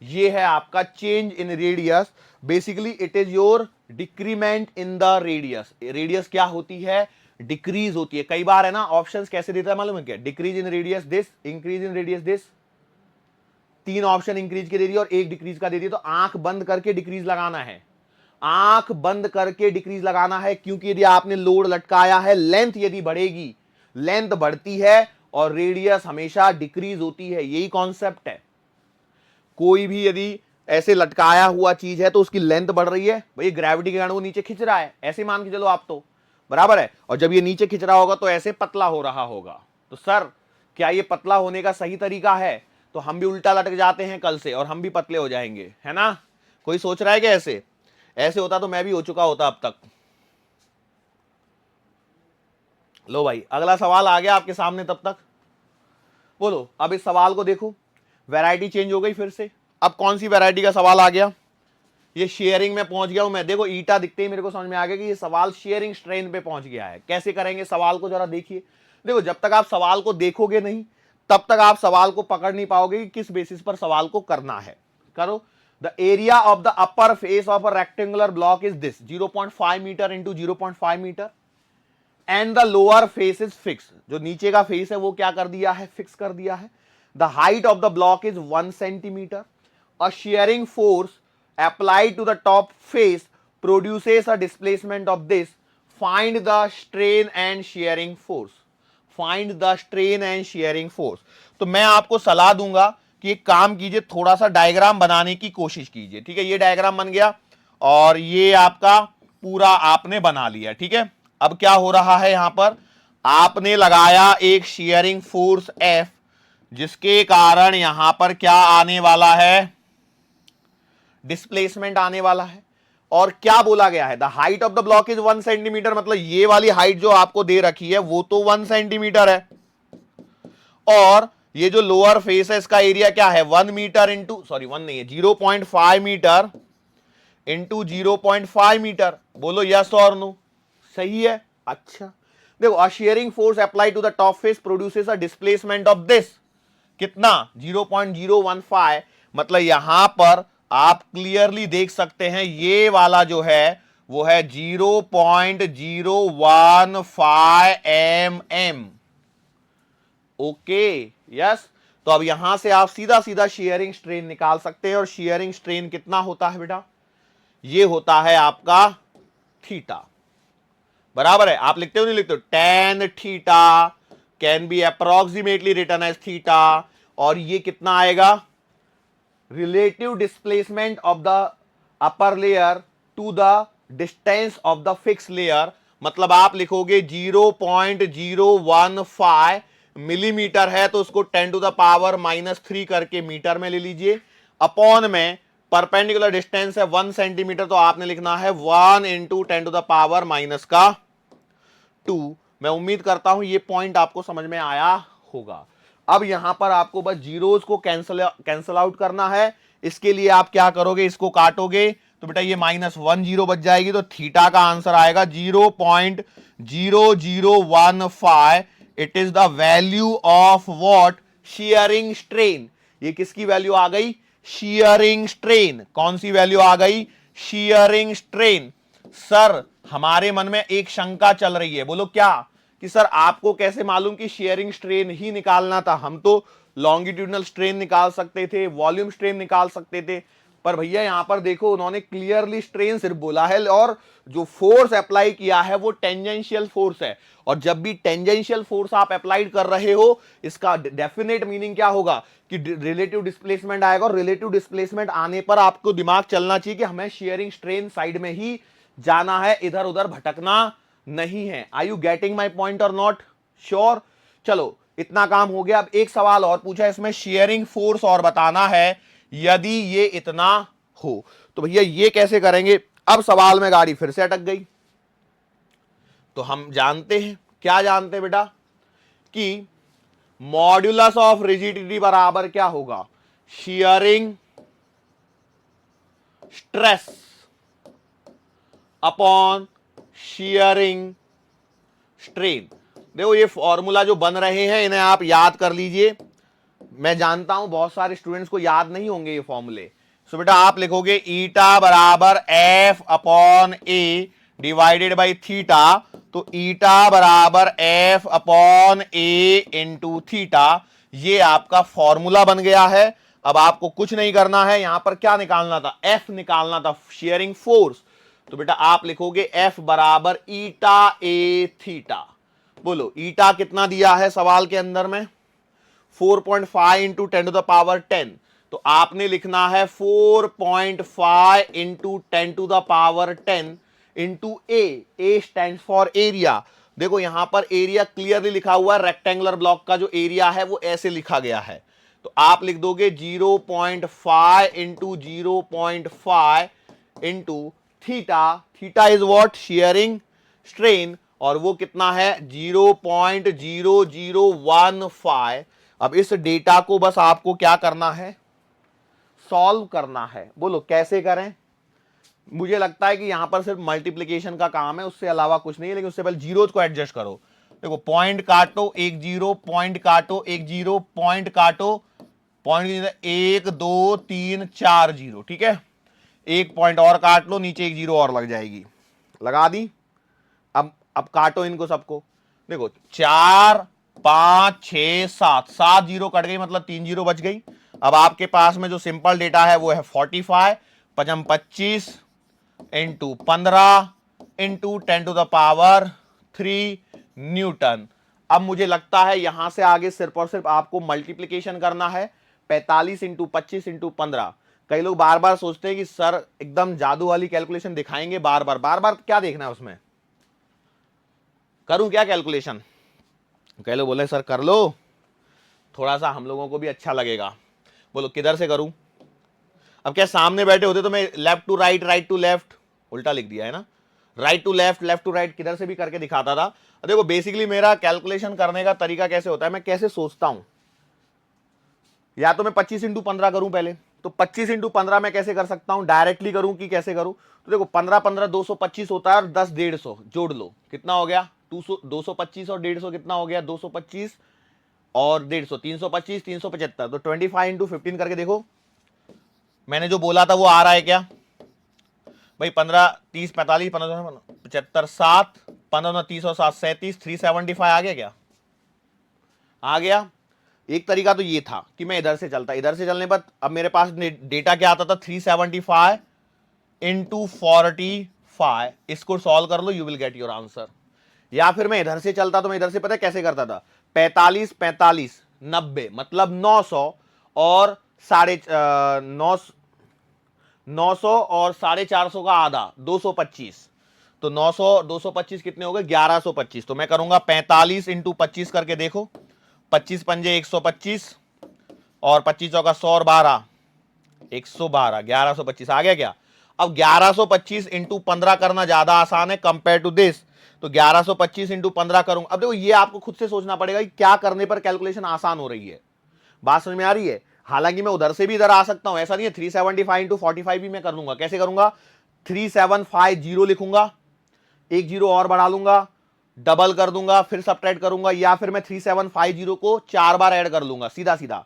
ये है आपका change in radius. Basically it is your decrement in the radius. Radius क्या होती है? डिक्रीज होती है। कई बार है ना ऑप्शंस कैसे देता है मालूम है क्या? Decrease in radius this, increase in radius this. 3 option increase के दे दिए और 1 डिक्रीज का दे दिया, तो आंख बंद करके डिक्रीज लगाना है। आंख बंद करके डिक्रीज लगाना है, क्योंकि यदि आपने लोड लटकाया है, लेंथ यदि बढ़ेगी, लेंथ बढ़ती है और रेडियस हमेशा डिक्रीज होती है। यही कॉन्सेप्ट है। कोई भी यदि ऐसे लटकाया हुआ चीज है तो उसकी लेंथ बढ़ रही है, भाई ग्रेविटी के कारण वो नीचे खिंच रहा है, ऐसे मान के चलो आप, तो बराबर है। और जब ये नीचे खिंच रहा होगा तो ऐसे पतला हो रहा होगा। तो सर क्या ये पतला होने का सही तरीका है? तो हम भी उल्टा लटक जाते हैं कल से और हम भी पतले हो जाएंगे, है ना। कोई सोच रहा है कि ऐसे ऐसे होता तो मैं भी हो चुका होता अब तक। लो भाई अगला सवाल आ गया आपके सामने, तब तक बोलो। अब इस सवाल को देखो, वैरायटी चेंज हो गई फिर से। अब कौन सी वैरायटी का सवाल आ गया? ये शेयरिंग में पहुंच गया हूं मैं। देखो ईटा दिखते ही मेरे को समझ में आ गया कि ये सवाल शेयरिंग स्ट्रेन पे पहुंच गया है। कैसे करेंगे सवाल को जरा देखिए। देखो जब तक आप सवाल को देखोगे नहीं तब तक आप सवाल को पकड़ नहीं पाओगे कि किस बेसिस पर सवाल को करना है। करो। The area of the upper face of a rectangular block is this, 0.5 metre into 0.5 metre and the lower face is fix. जो नीचे का फेस है वो क्या कर दिया है? फिक्स कर दिया है। The height of the block is 1 centimetre. A shearing force applied to the top face produces a displacement of this. Find the strain and shearing force. Find the strain and sharing force. तो मैं आपको सलाह दूंगा कि एक काम कीजिए, थोड़ा सा डायग्राम बनाने की कोशिश कीजिए। ठीक है, ये डायग्राम बन गया और ये आपका पूरा आपने बना लिया। ठीक है, अब क्या हो रहा है, यहां पर आपने लगाया एक शेयरिंग फोर्स F, जिसके कारण यहां पर क्या आने वाला है, डिस्प्लेसमेंट आने वाला है। और क्या बोला गया है, the height of the block is 1 centimetre, मतलब ये वाली हाइट जो आपको दे रखी है वो तो 1 सेंटीमीटर है, और ये जो लोअर फेस है इसका एरिया क्या है, 1 मीटर इंटू, सॉरी 1 नहीं है, 0.5 मीटर इंटू 0.5 मीटर। बोलो यस और नो, सही है। अच्छा देखो, a shearing force apply to the top face produces a displacement of this, कितना, 0.015, मतलब यहां पर आप क्लियरली देख सकते हैं ये वाला जो है वो है 0.015 mm। ओके यस, तो अब यहां से आप सीधा सीधा शेयरिंग स्ट्रेन निकाल सकते हैं, और शेयरिंग स्ट्रेन कितना होता है बेटा, ये होता है आपका थीटा, बराबर है। आप लिखते हो नहीं लिखते हो, tan theta can be approximately written as theta, और ये कितना आएगा, relative displacement of the upper layer to the distance of the fix layer, मतलब आप लिखोगे 0.015 मिलीमीटर है तो उसको 10 टू द पावर -3 करके मीटर में ले लीजिए, अपॉन में परपेंडिकुलर डिस्टेंस है 1 सेंटीमीटर, तो आपने लिखना है 1 इंटू 10 टू द पावर -2। मैं उम्मीद करता हूं ये पॉइंट आपको समझ में आया होगा। अब यहां पर आपको बस जीरोस को कैंसल आउट करना है। इसके लिए आप क्या करोगे, इसको काटोगे तो बेटा ये -1 जीरो बच जाएगी, तो थीटा का आंसर आएगा 0.0015। It is the value of what, shearing strain. ये किसकी वैल्यू आ गई, शियरिंग स्ट्रेन। कौन सी वैल्यू आ गई, शियरिंग स्ट्रेन। सर हमारे मन में एक शंका चल रही है, बोलो क्या, कि सर आपको कैसे मालूम कि शेयरिंग स्ट्रेन ही निकालना था, हम तो लॉन्गिट्यूडनल स्ट्रेन निकाल सकते थे, वॉल्यूम स्ट्रेन निकाल सकते थे। पर भैया यहां पर देखो उन्होंने क्लियरली स्ट्रेन सिर्फ बोला है, और जो फोर्स अप्लाई किया है वो टेंजेंशियल फोर्स है, और जब भी टेंजेंशियल फोर्स आप अप्लाइड कर रहे हो इसका डेफिनेट मीनिंग क्या होगा कि रिलेटिव डिस्प्लेसमेंट आएगा, और रिलेटिव डिस्प्लेसमेंट आने पर आपको दिमाग चलना चाहिए कि हमें शेयरिंग स्ट्रेन साइड में ही जाना है, इधर उधर भटकना नहीं है। Are you getting my point और नॉट, श्योर। चलो इतना काम हो गया। अब एक सवाल और पूछा, इसमें शेयरिंग फोर्स और बताना है यदि ये इतना हो, तो भैया ये कैसे करेंगे। अब सवाल में गाड़ी फिर से अटक गई, तो हम जानते हैं, क्या जानते हैं बेटा, कि मॉड्यूलस ऑफ रिजिडिटी बराबर क्या होगा, sharing stress upon sharing strain. देखो ये फॉर्मूला जो बन रहे हैं इन्हें आप याद कर लीजिए। मैं जानता हूं बहुत सारे स्टूडेंट्स को याद नहीं होंगे ये फॉर्मूले। सो बेटा आप लिखोगे ईटा बराबर F upon A divided by theta, तो ईटा बराबर एफ अपॉन ए इंटू थीटा, ये आपका फॉर्मूला बन गया है। अब आपको कुछ नहीं करना है, यहां पर क्या निकालना था, एफ निकालना था, शेयरिंग फोर्स। तो बेटा आप लिखोगे एफ बराबर ईटा ए थीटा। बोलो ईटा कितना दिया है सवाल के अंदर में, 4.5 इंटू 10 टू द पावर 10, तो आपने लिखना है 4.5 into 10 to the power 10 into A stand for area. देखो यहां पर एरिया क्लियरली लिखा हुआ है, रेक्टेंगुलर ब्लॉक का जो एरिया है वो ऐसे लिखा गया है, तो आप लिख दोगे 0.5 into 0.5 into theta. Theta is what, sharing strain, और वो कितना है 0.0015। अब इस डेटा को बस आपको क्या करना है, सॉल्व करना है। बोलो कैसे करें। मुझे लगता है कि यहां पर सिर्फ मल्टीप्लिकेशन का काम है, उससे अलावा कुछ नहीं है, लेकिन उससे पहले जीरोज को एडजस्ट करो। देखो पॉइंट काटो, एक जीरो, पॉइंट काटो, एक जीरो, पॉइंट काटो, पॉइंट 1 2 3 4 जीरो, ठीक है। एक पॉइंट और काट लो, नीचे एक जीरो और लग जाएगी, लगा दी। अब काटो इनको सबको, देखो 4 5 6 7, 7 जीरो कट गई, मतलब 3 जीरो बच गई। अब आपके पास में जो सिंपल डेटा है वो है 45, 25 into 15 into 10 to the power 3 newton. अब मुझे लगता है यहां से आगे सिर्फ और सिर्फ आपको मल्टीप्लीकेशन करना है 45 इंटू 25 इंटू 15। कई लोग बार बार सोचते हैं कि सर एकदम जादू वाली कैलकुलेशन दिखाएंगे, बार बार क्या देखना है उसमें, करूं क्या कैलकुलेशन? कई लोग बोले सर कर लो, थोड़ा सा हम लोगों को भी अच्छा लगेगा। बोलो किधर से करूं? अब क्या सामने बैठे होते तो मैं left to right, right to left, उल्टा लिख दिया है ना, right to left, left to right, किधर से भी करके दिखाता था। देखो बेसिकली मेरा कैलकुलेशन करने का तरीका कैसे होता है, मैं कैसे सोचता हूं, या तो मैं 25 इंटू 15 करूं पहले, तो 25 इंटू 15 मैं कैसे कर सकता हूं, डायरेक्टली करूं कि कैसे करूं? तो देखो 15 15 225 होता है और 10 150 जोड़ लो, कितना हो गया 225 और 150 कितना हो गया 225 और 150 325 375, तो 25 इंटू 15 करके देखो मैंने जो बोला था वो आ रहा है क्या भाई? 15 30 45 15 75 7 15 30 और 7 37 375 आ गया क्या? आ गया। एक तरीका तो ये था कि मैं इधर से चलता, इधर से चलने पर अब मेरे पास डेटा क्या आता था 375 इंटू 45, इसको सॉल्व कर लो, you will get your answer. या फिर मैं इधर से चलता तो मैं इधर से पता है कैसे करता था, 45 45 90 मतलब 900 और 900 और 450 का आधा 225, तो 900 225 कितने हो गए 1125। तो मैं करूंगा 45 इंटू 25 करके देखो, 25 पंजे 125 और 25 चौका 100 और 12 112 1125 आ गया क्या? अब 1125 इंटू 15 करना ज्यादा आसान है कंपेयर टू दिस, तो 1125 इंटू 15 करूंगा। अब देखो ये आपको खुद से सोचना पड़ेगा कि क्या करने पर कैलकुलेशन आसान हो रही है, बात समझ में आ रही है? हालांकि मैं उधर से भी इधर आ सकता हूं, ऐसा नहीं है, 375 इंटू 45 भी मैं कर लूंगा। कैसे करूंगा? 3750 लिखूंगा, एक जीरो और बढ़ा लूंगा, डबल कर दूंगा, फिर सब्ट्रैक्ट करूंगा, या फिर मैं 3750 को 4 बार ऐड कर लूंगा, सीधा सीधा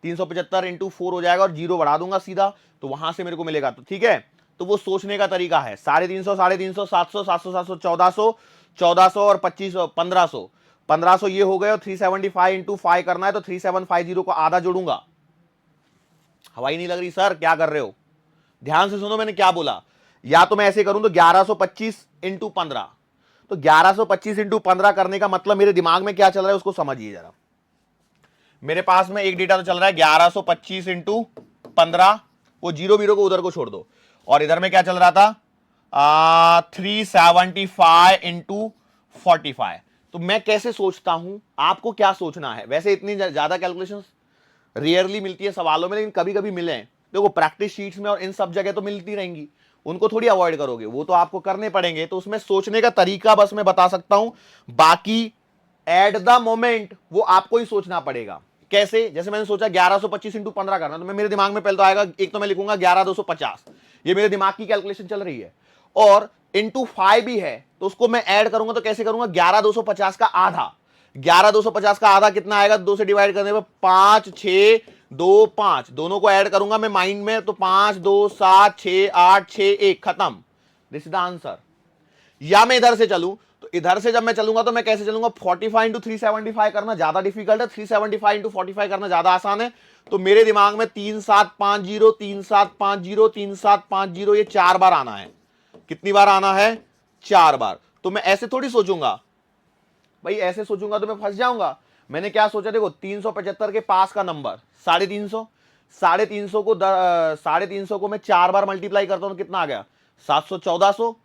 375 इंटू 4 हो जाएगा और जीरो बढ़ा दूंगा सीधा, तो वहां से मेरे को मिलेगा। तो ठीक है, तो वो सोचने का तरीका है 350 350 700 700 700 1400 1400 और 2500 1500 1500 ये हो गए, और 375 इंटू 5 करना है तो 3750 को आधा जोड़ूंगा। हवाई नहीं लग रही सर, क्या कर रहे हो? ध्यान से सुनो मैंने क्या बोला। या तो मैं ऐसे करूं तो 1125 इंटू 15, तो 1125 इंटू 15 करने का मतलब मेरे दिमाग में क्या चल रहा है उसको समझिए जरा। मेरे पास में एक डेटा तो चल रहा है 1125 इंटू 15, वो जीरो बीरो को उधर को छोड़ दो, और इधर में क्या चल रहा था 375 इंटू 45। तो मैं कैसे सोचता हूं, आपको क्या सोचना है? वैसे इतनी ज्यादा कैलकुलेशंस रेयरली मिलती है सवालों में, लेकिन कभी कभी मिले हैं। देखो प्रैक्टिस शीट्स में और इन सब जगह तो मिलती रहेंगी, उनको थोड़ी अवॉइड करोगे, वो तो आपको करने पड़ेंगे। तो उसमें सोचने का तरीका बस मैं बता सकता हूं, बाकी एट द मोमेंट वो आपको ही सोचना पड़ेगा। कैसे? जैसे मैंने सोचा 1125 इंटू 15 करना, तो मैं मेरे दिमाग में पहले तो आएगा, एक तो मैं लिखूंगा 11250, ये मेरे दिमाग की कैलकुलेशन चल रही है, और इंटू 5 भी है, तो उसको मैं ऐड करूंगा। तो कैसे करूंगा? 11250 का आधा, 11250 का आधा कितना आएगा, 2 से डिवाइड करने पर 5 6 2 5, दोनों को ऐड करूंगा मैं माइंड में, तो 5 2 7 6 8 6 1 खत्म, दिस इज द आंसर। या मैं इधर से चलूं, तो इधर से जब मैं चलूंगा तो मैं कैसे चलूंगा, 45 इंटू 375 करना ज्यादा डिफिकल्ट है, 375 इंटू 45 करना ज्यादा आसान है। तो मेरे दिमाग में 3750 3750 3750 ये 4 बार आना है। कितनी बार आना है? 4 बार। तो मैं ऐसे थोड़ी सोचूंगा भाई, ऐसे सोचूंगा तो मैं फंस जाऊंगा। मैंने क्या सोचा, देखो 375 के पास का नंबर 350, 350 को मैं 4 बार मल्टीप्लाई करता हूं तो कितना आ गया 700 1400,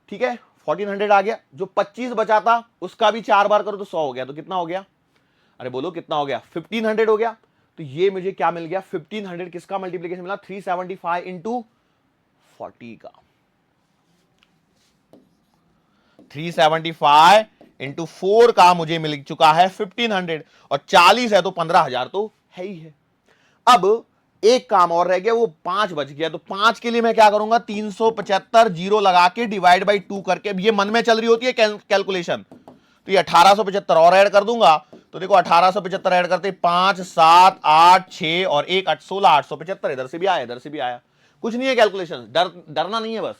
ठीक है 1400 आ गया। जो 25 बचा था उसका भी 4 बार करो तो 100 हो गया, तो कितना हो गया? अरे बोलो कितना हो गया? 1500 हो गया। तो ये मुझे क्या मिल गया 1500, किसका मल्टीप्लीकेशन मिला? 375 इंटू 40 का, 375 इंटू 4 का मुझे मिल चुका है 1500, और 40 है तो 15000 तो है ही है। अब एक काम और रह गया, वो 5 बच गया, तो 5 के लिए मैं क्या करूंगा, 375 जीरो लगा के डिवाइड बाई 2 करके, ये मन में चल रही होती है कैलकुलेशन, तो ये 1875 और ऐड कर दूंगा। तो देखो 1875 ऐड करते 5 7 8 6 और 1 8 16 875, इधर से भी आया इधर से भी आया। कुछ नहीं है कैलकुलेशन, डरना नहीं है, बस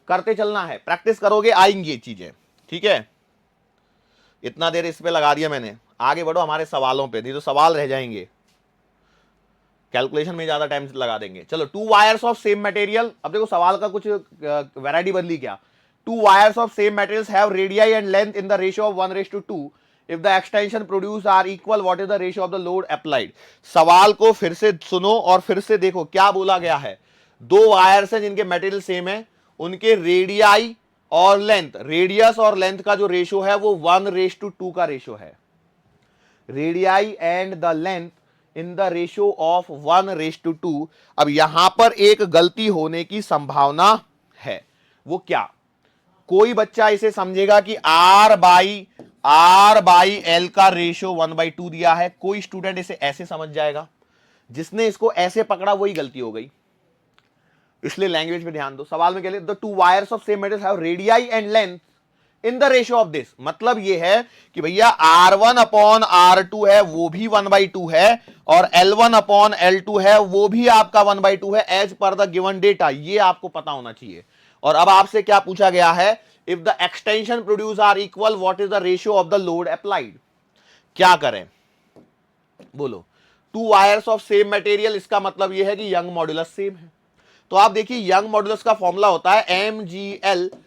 करते चलना है, प्रैक्टिस करोगे आएंगी ये चीजें, ठीक है। इतना देर इस पे लगा दिया मैंने, आगे बढ़ो हमारे सवालों पे, नहीं तो सवाल रह जाएंगे, कैलकुलेशन में ज्यादा टाइम लगा देंगे। चलो, 2 वायर्स ऑफ सेम मटेरियल। अब देखो सवाल का कुछ वैरायटी बदली क्या। 2 wires of same materials have radii and length in the ratio of 1:2 if the extension produce are equal what is the ratio of the load applied. सवाल को फिर से सुनो और फिर से देखो क्या बोला गया है। दो वायर्स हैं जिनके मटेरियल सेम है, उनके रेडियाई और लेंथ, रेडियस और लेंथ का जो रेशियो है वो 1:2 का रेशियो है। Radii and the length in the ratio of 1:2। अब यहां पर एक गलती होने की संभावना है, वो क्या? कोई बच्चा इसे समझेगा कि R/L का रेशियो 1/2 दिया है, कोई स्टूडेंट इसे ऐसे समझ जाएगा। जिसने इसको ऐसे पकड़ा वही गलती हो गई, इसलिए लैंग्वेज पे ध्यान दो। सवाल में कह the two wires of same metal have radii and length in the ratio of this. मतलब ये है कि भैया R1/R2 है वो भी 1/2 है और L1/L2 है वो भी आपका 1/2 है, as per the given data. ये आपको पता होना चाहिए। और अब आपसे क्या पूछा गया है, if the extension produce are equal what is the ratio of the load applied. क्या करें बोलो? Two wires of same material, इसका मतलब यह है कि यंग मॉड्यूलस सेम है। तो आप देखिए यंग मॉड्यूलस का फॉर्मूला होता है mgl/πr²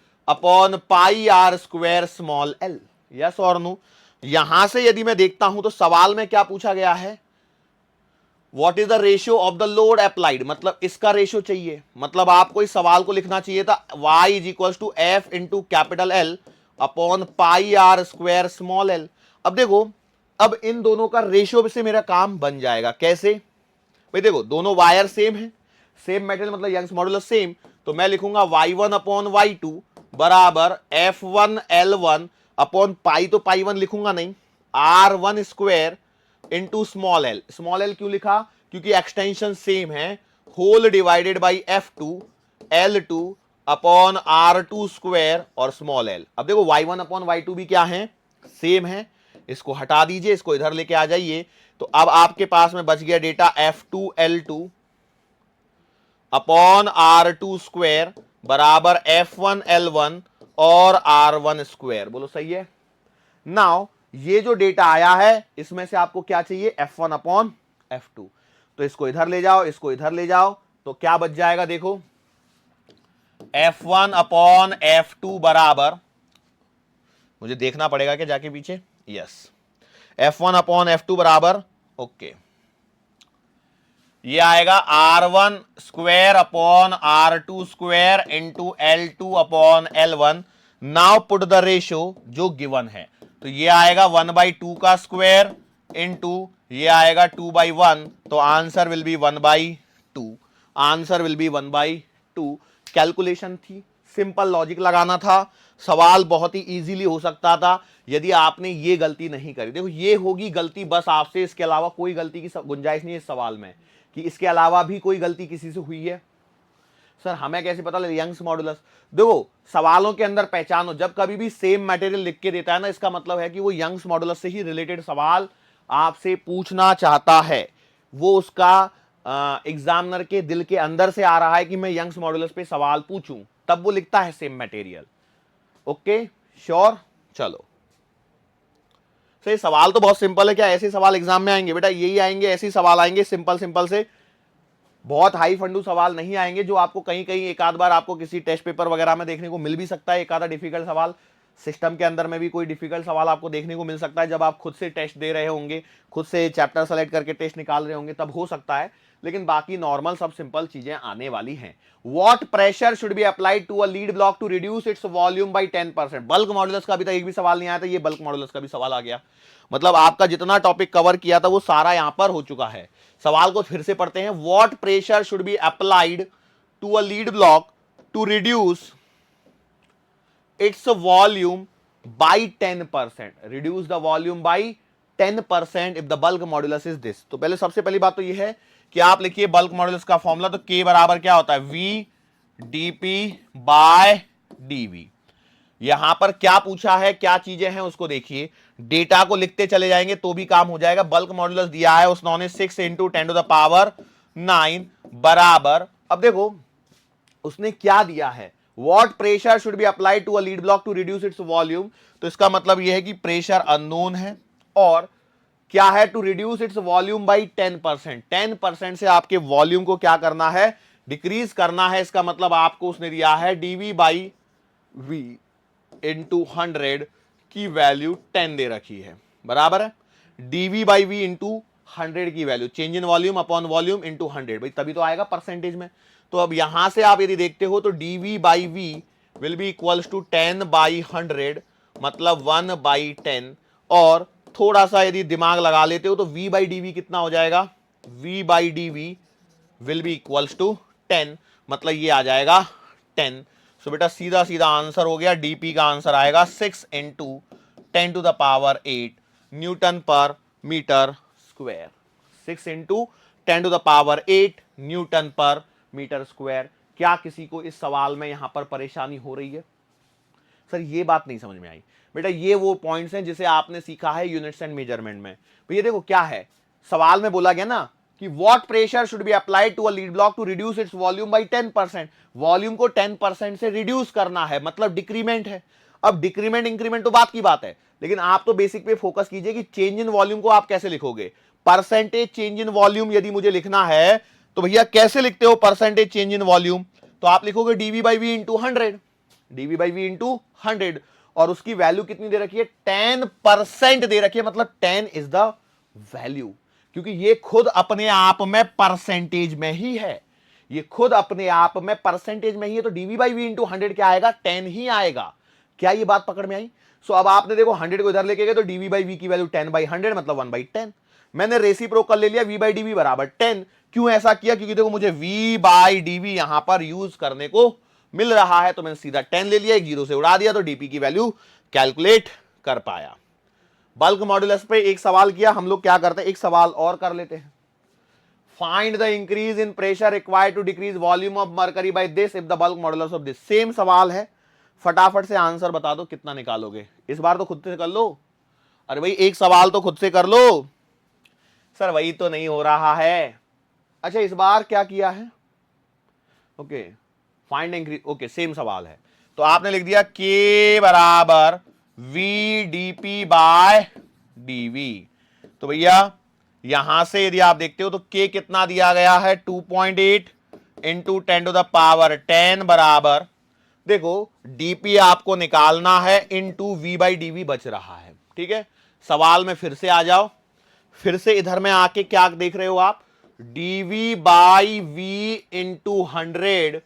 स्मॉल l। यस और नो? यहां से यदि मैं देखता हूं तो सवाल में क्या पूछा गया है, what is the ratio of the load applied, मतलब इसका रेशियो चाहिए। मतलब आपको इस सवाल को लिखना चाहिए था y is equal to f into capital L upon πr² small l। अब देखो, अब इन दोनों का रेशियो से मेरा काम बन जाएगा। कैसे भाई? देखो दोनों वायर सेम है, सेम मेटेरियल मतलब यंग्स मॉड्यूलस सेम, तो मैं लिखूंगा y1/y2 बराबर f1L1 अपॉन पाई, तो पाई 1 लिखूंगा नहीं, R1² into small l। Small l क्यों लिखा? क्योंकि एक्सटेंशन सेम है, whole divided by f2 L2 upon R2² और स्मॉल l। अब देखो y1/y2 भी क्या है, सेम है। इसको हटा दीजिए, इसको इधर लेके आ जाइए, तो अब आपके पास में बच गया डेटा f2L2 अपॉन R2² बराबर f1L1 और R1²। बोलो सही है? नाउ ये जो डेटा आया है इसमें से आपको क्या चाहिए, f1/f2। तो इसको इधर ले जाओ, इसको इधर ले जाओ, तो क्या बच जाएगा देखो, f1/f2 बराबर, मुझे देखना पड़ेगा कि जाके पीछे, यस, f1/f2 बराबर ओके, ये आएगा R1² upon R2² into L2/L1। Now put the ratio जो गिवन है, तो ये आएगा 1/2 का स्क्वायर इंटू ये आएगा 2/1, तो answer will be 1/2। Answer will be 1/2। Calculation थी, सिंपल लॉजिक लगाना था, सवाल बहुत ही इजीली हो सकता था यदि आपने ये गलती नहीं करी। देखो ये होगी गलती बस आपसे, इसके अलावा कोई गलती की गुंजाइश नहीं है इस सवाल में, कि इसके अलावा भी कोई गलती किसी से हुई है। सर हमें कैसे पता लगे यंग्स मॉड्यूलस? देखो सवालों के अंदर पहचानो, जब कभी भी सेम मटेरियल लिख के देता है ना, इसका मतलब है कि वो यंग्स मॉड्यूलस से ही रिलेटेड सवाल आपसे पूछना चाहता है। वो उसका एग्जामिनर के दिल के अंदर से आ रहा है कि मैं यंग्स मॉड्यूलस पे सवाल पूछूं, तब वो लिखता है सेम मटेरियल। Okay sure? चलो सही, सवाल तो बहुत सिंपल है। क्या ऐसे सवाल एग्जाम में आएंगे बेटा? यही आएंगे, ऐसे सवाल आएंगे सिंपल सिंपल से, बहुत हाई फंडू सवाल नहीं आएंगे जो आपको कहीं कहीं एक आध बार आपको किसी टेस्ट पेपर वगैरह में देखने को मिल भी सकता है। एक आधा डिफिकल्ट सवाल सिस्टम के अंदर में भी कोई डिफिकल्ट सवाल आपको देखने को मिल सकता है, जब आप खुद से टेस्ट दे रहे होंगे, खुद से चैप्टर सेलेक्ट करके टेस्ट निकाल रहे होंगे, तब हो सकता है। लेकिन बाकी नॉर्मल सब सिंपल चीजें आने वाली हैं। What pressure should be applied to a lead block to reduce its volume by 10%। Bulk modulus का अभी तक एक भी सवाल नहीं आया था, ये बल्क मॉड्यूलस का भी सवाल आ गया। मतलब आपका जितना टॉपिक कवर किया था वो सारा यहां पर हो चुका है। सवाल को फिर से पढ़ते हैं। What pressure should be applied to a lead block to reduce its volume by 10%। Reduce the volume by 10% if the bulk modulus is this. तो पहले सबसे पहली बात तो यह है कि आप लिखिए बल्क मॉड्यूलस का फॉर्मूला, तो K बराबर क्या होता है, V dP बाय dV। यहां पर क्या पूछा है, क्या चीजें हैं उसको देखिए, डेटा को लिखते चले जाएंगे तो भी काम हो जाएगा। बल्क मॉड्यूलस दिया है उसने 6 इंटू 10⁻9 बराबर, अब देखो उसने क्या दिया है, what pressure should be applied to a lead block to reduce its volume. तो इसका मतलब यह है कि प्रेशर अननोन है और क्या है, to reduce its volume by 10%। 10% से आपके वॉल्यूम को क्या करना है, डिक्रीज करना है। इसका मतलब आपको उसने दिया है dV बाई V इंटू 100 की वैल्यू 10 दे रखी है। बराबर है dv बाई वी इंटू 100 की value, change in volume upon volume into 100, भाई तभी तो आएगा परसेंटेज में। तो अब यहां से आप यदि देखते हो तो dv by v will be equals to 10 by 100, मतलब 1 बाई 10। और थोड़ा सा यदि दिमाग लगा लेते हो तो v बाई डी वी कितना हो जाएगा, v by d v will be equals to 10, मतलब ये आ जाएगा 10। सो बेटा सीधा सीधा आंसर हो गया, डीपी का आंसर आएगा 6 into 10 to the power 8 newton पर metre square. 6 into 10 to the power 8 newton पर मीटर स्क्वायर। क्या किसी को इस सवाल में यहां पर परेशानी हो रही है? सर ये बात नहीं समझ में आई। बेटा ये वो पॉइंट्स हैं जिसे आपने सीखा है यूनिट्स एंड मेजरमेंट में। भैया देखो क्या है, सवाल में बोला गया ना कि what pressure should be applied to a lead block to reduce its volume by 10%। Volume को 10% से रिड्यूस करना है, मतलब डिक्रीमेंट है। अब डिक्रीमेंट इंक्रीमेंट तो बात की बात है, लेकिन आप तो बेसिक पे फोकस कीजिए कि चेंज इन वॉल्यूम को आप कैसे लिखोगे। परसेंटेज चेंज इन वॉल्यूम यदि मुझे लिखना है तो भैया कैसे लिखते हो परसेंटेज चेंज इन वॉल्यूम? तो आप लिखोगे d v by v into 100, d v by v into 100, और उसकी वैल्यू कितनी दे रखी है, 10% दे रखी है, मतलब 10 इज द वैल्यू। क्योंकि ये खुद अपने आप में परसेंटेज में ही है, ये खुद अपने आप में परसेंटेज में ही है, तो डीवी बाई वी इंटू 100 क्या आएगा, 10 ही आएगा। क्या ये बात पकड़ में आई? सो अब आपने देखो 100 को इधर लेके गए तो डीवी बाई वी की वैल्यू 10 बाई 100, मतलब 1 बाई 10। मैंने रेसिप्रोकल ले लिया, वी बाई डीवी बराबर 10। क्यों ऐसा किया? क्योंकि देखो मुझे वी बाई डीवी यहां पर यूज करने को मिल रहा है, तो मैंने सीधा 10 ले लिया, एक जीरो से उड़ा दिया, तो डीपी की वैल्यू कैलकुलेट कर पाया। बल्क मॉड्यूलस पे एक सवाल किया, हम लोग क्या करते हैं, एक सवाल और कर लेते हैं। Find the increase in pressure required to decrease volume of mercury by this if the bulk modulus of this. Same सवाल है, फटाफट से आंसर बता दो कितना निकालोगे। इस बार तो खुद से कर लो। अरे भाई एक सवाल तो खुद से कर लो। सर वही तो नहीं हो रहा है। अच्छा इस बार क्या किया है, okay find increase, okay same सवाल है, तो आपने लिख दिया के बराबर v d p by d v. तो भैया यहां से यदि आप देखते हो तो के कितना दिया गया है, 2.8 इंटू 10 टू द पावर 10 बराबर, देखो डीपी आपको निकालना है, इंटू वी बाई डीवी बच रहा है। ठीक है, सवाल में फिर से आ जाओ, फिर से इधर में आके क्या देख रहे हो आप, डीवी बाई वी इंटू 100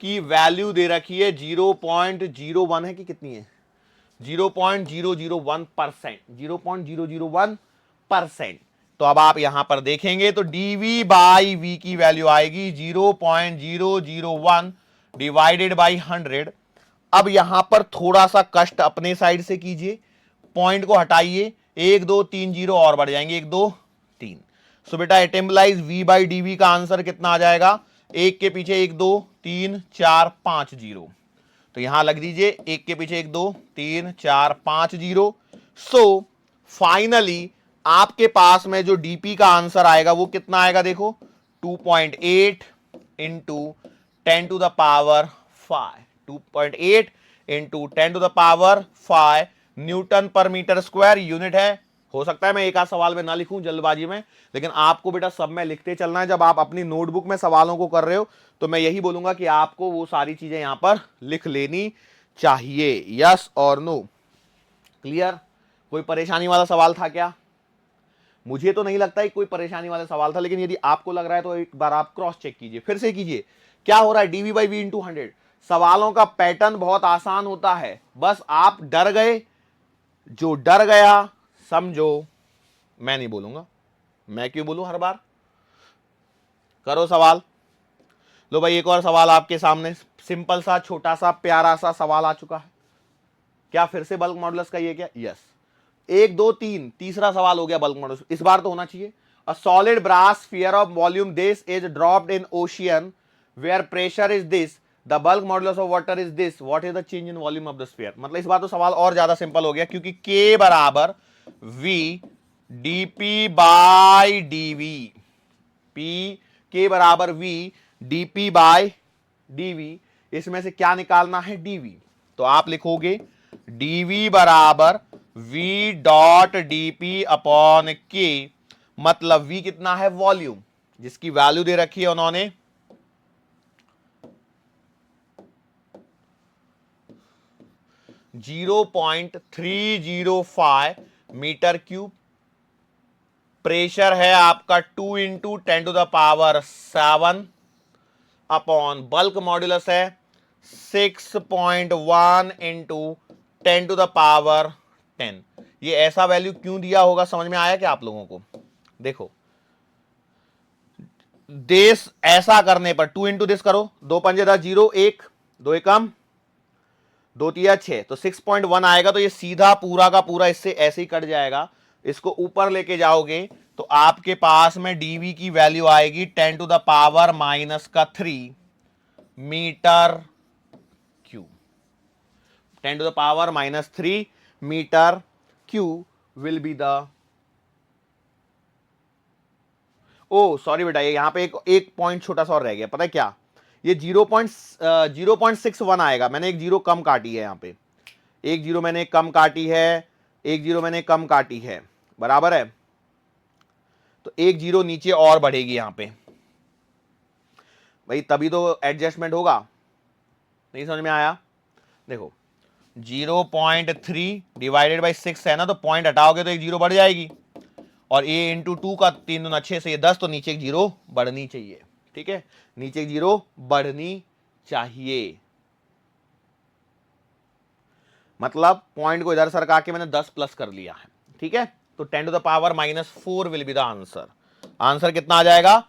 की वैल्यू दे रखी है 0.01 है कि कितनी है, 0.001%, 0.001%। तो अब आप यहां पर देखेंगे तो डीवी बाई वी की वैल्यू आएगी 0.001 डिवाइडेड बाई 100। अब यहां पर थोड़ा सा कष्ट अपने साइड से कीजिए, पॉइंट को हटाइए, 1 2 3 जीरो और बढ़ जाएंगे, 1 2 3। सो बेटा it implies v by d v का आंसर कितना आ जाएगा, एक के पीछे 1 2 3 4 5 जीरो, तो यहां लग दीजिए एक के पीछे 1 2 3 4 5 जीरो। सो फाइनली आपके पास में जो डीपी का आंसर आएगा वो कितना आएगा, देखो 2.8 into 10 to the power 5, 2.8 into 10 to the power 5 newton पर मीटर स्क्वायर यूनिट है। हो सकता है मैं एक आध सवाल में ना लिखूं जल्दबाजी में, लेकिन आपको बेटा सब में लिखते चलना है। जब आप अपनी नोटबुक में सवालों को कर रहे हो तो मैं यही बोलूंगा कि आपको वो सारी चीजें यहां पर लिख लेनी चाहिए। यस और नो, क्लियर? कोई परेशानी वाला सवाल था क्या? मुझे तो नहीं लगता है कोई परेशानी वाला सवाल था, लेकिन यदि आपको लग रहा है तो एक बार आप क्रॉस चेक कीजिए, फिर से कीजिए क्या हो रहा है। डीवी बाई वी इंटू 100, सवालों का पैटर्न बहुत आसान होता है, बस आप डर गए, जो डर गया समझो, मैं नहीं बोलूंगा, मैं क्यों बोलूं हर बार। करो सवाल। लो भाई एक और सवाल आपके सामने, सिंपल सा छोटा सा प्यारा सा सवाल आ चुका है। क्या फिर से बल्क मॉडुलस का ये क्या? यस, 1 2 3 तीसरा सवाल हो गया बल्क मॉडुलस, इस बार तो होना चाहिए। A solid brass sphere of volume this is dropped in ocean where pressure is this, the bulk modulus of water is this, what is the change in volume of the sphere. मतलब इस बार तो सवाल और ज्यादा simple हो गया, क्योंकि के बराबर v d p by d v, p के बराबर वी डीपी बाय डीवी, इसमें से क्या निकालना है, डीवी। तो आप लिखोगे डीवी बराबर वी डॉट डीपी अपॉन के, मतलब वी कितना है, वॉल्यूम, जिसकी वैल्यू दे रखी है उन्होंने 0.305 मीटर क्यूब। प्रेशर है आपका 2 इंटू 10⁻7 अपॉन बल्क मॉड्यूलस है 6.1 इंटू 10⁻10। ये ऐसा वैल्यू क्यों दिया होगा, समझ में आया क्या आप लोगों को? देखो, देश ऐसा करने पर 2 इंटू दिस करो, 2 पंजे 10, 0 1, 2 एकम 2 तिया 6, तो 6.1 आएगा। तो ये सीधा पूरा का पूरा इससे ऐसे ही कट जाएगा। इसको ऊपर लेके जाओगे तो आपके पास में डीवी की वैल्यू आएगी 10⁻³ metre cube. 10⁻³ metre cube will be the, oh sorry बेटा, ये यहां पे एक पॉइंट छोटा सा और रह गया, पता है क्या? ये 0.61 आएगा। मैंने एक जीरो कम काटी है यहां पे, एक जीरो मैंने कम काटी है, एक जीरो मैंने कम काटी है, बराबर है। तो एक जीरो नीचे और बढ़ेगी यहां पे भाई, तभी तो एडजस्टमेंट होगा। नहीं समझ में आया? देखो 0.3 डिवाइडेड बाई 6 है ना, तो पॉइंट हटाओगे तो एक जीरो बढ़ जाएगी, और ए इंटू 2 का 3 दूना 6 से ये 10, तो नीचे एक जीरो बढ़नी चाहिए। ठीक है, नीचे एक जीरो बढ़नी चाहिए। मतलब पॉइंट को इधर सरका के मैंने 10 प्लस कर लिया है। ठीक है, तो 10⁻⁻4 will be the answer. Answer कितना आ जाएगा?